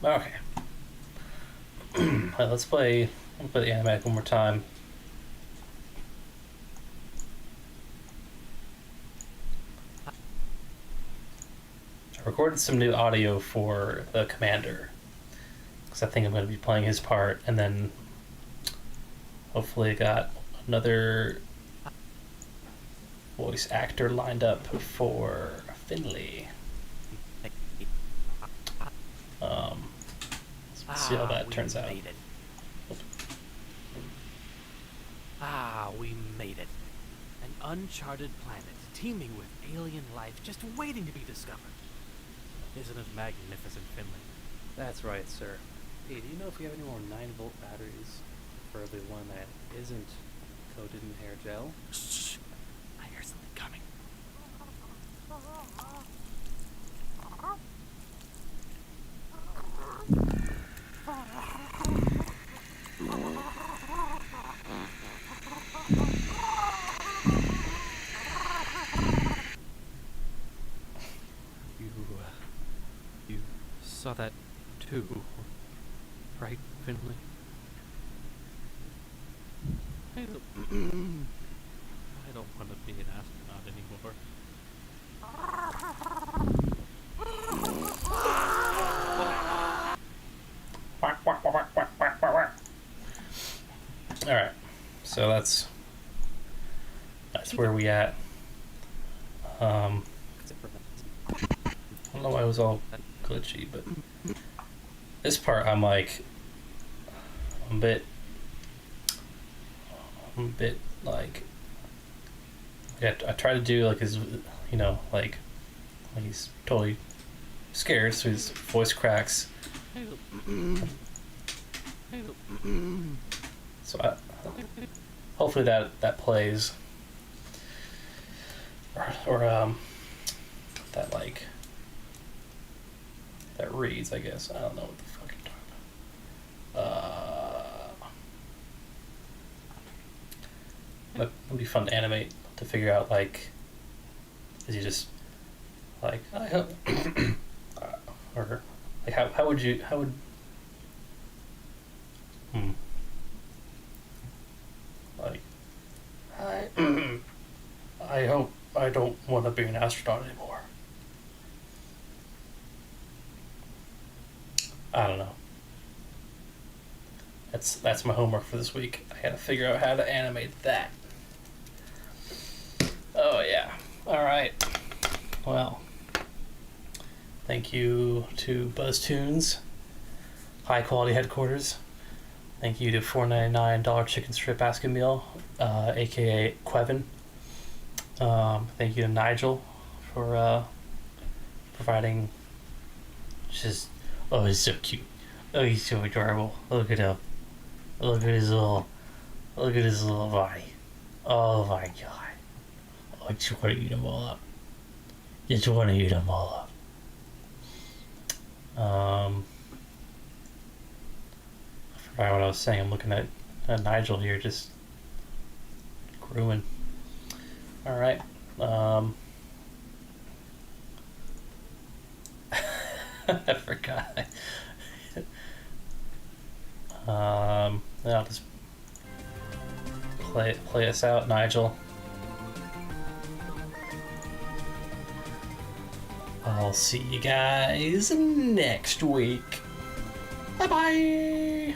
Speaker 8: Okay. Alright, let's play the animatic one more time. I recorded some new audio for the commander, because I think I'm going to be playing his part, and then hopefully I got another voice actor lined up for Finley. Let's see how that turns out.
Speaker 11: We made it. An uncharted planet teeming with alien life just waiting to be discovered. Isn't it magnificent, Finley?
Speaker 8: That's right, sir. Hey, do you know if we have any more 9-volt batteries? Preferably one that isn't coated in hair gel?
Speaker 11: Shh! I hear something coming. You saw that too, right, Finley? I don't want to be an astronaut anymore.
Speaker 8: Alright, so that's where we at. I don't know why it was all glitchy, but this part I'm like, I'm a bit like, I try to do like his, you know, like he's totally scared, so his voice cracks. So hopefully that plays, or that like that reads, I guess. I don't know what the fuck I'm talking about. It'll be fun to animate, to figure out, like, is he just like, I hope or like how would like, I hope I don't want to be an astronaut anymore. I don't know. That's my homework for this week. I gotta figure out how to animate that. Oh yeah. Alright. Well, thank you to BuzzTunes, High Quality Headquarters. Thank you to $4.99 chicken strip basket meal, aka Quevin. Thank you to Nigel for providing just, oh, he's so cute. Oh, he's so adorable. Look at him. Look at his little body. Oh my god. I just want to eat them all up. Just want to eat them all up. I forgot what I was saying. I'm looking at Nigel here, just growing. Alright. I forgot. Then I'll just play us out, Nigel. I'll see you guys next week. Bye bye.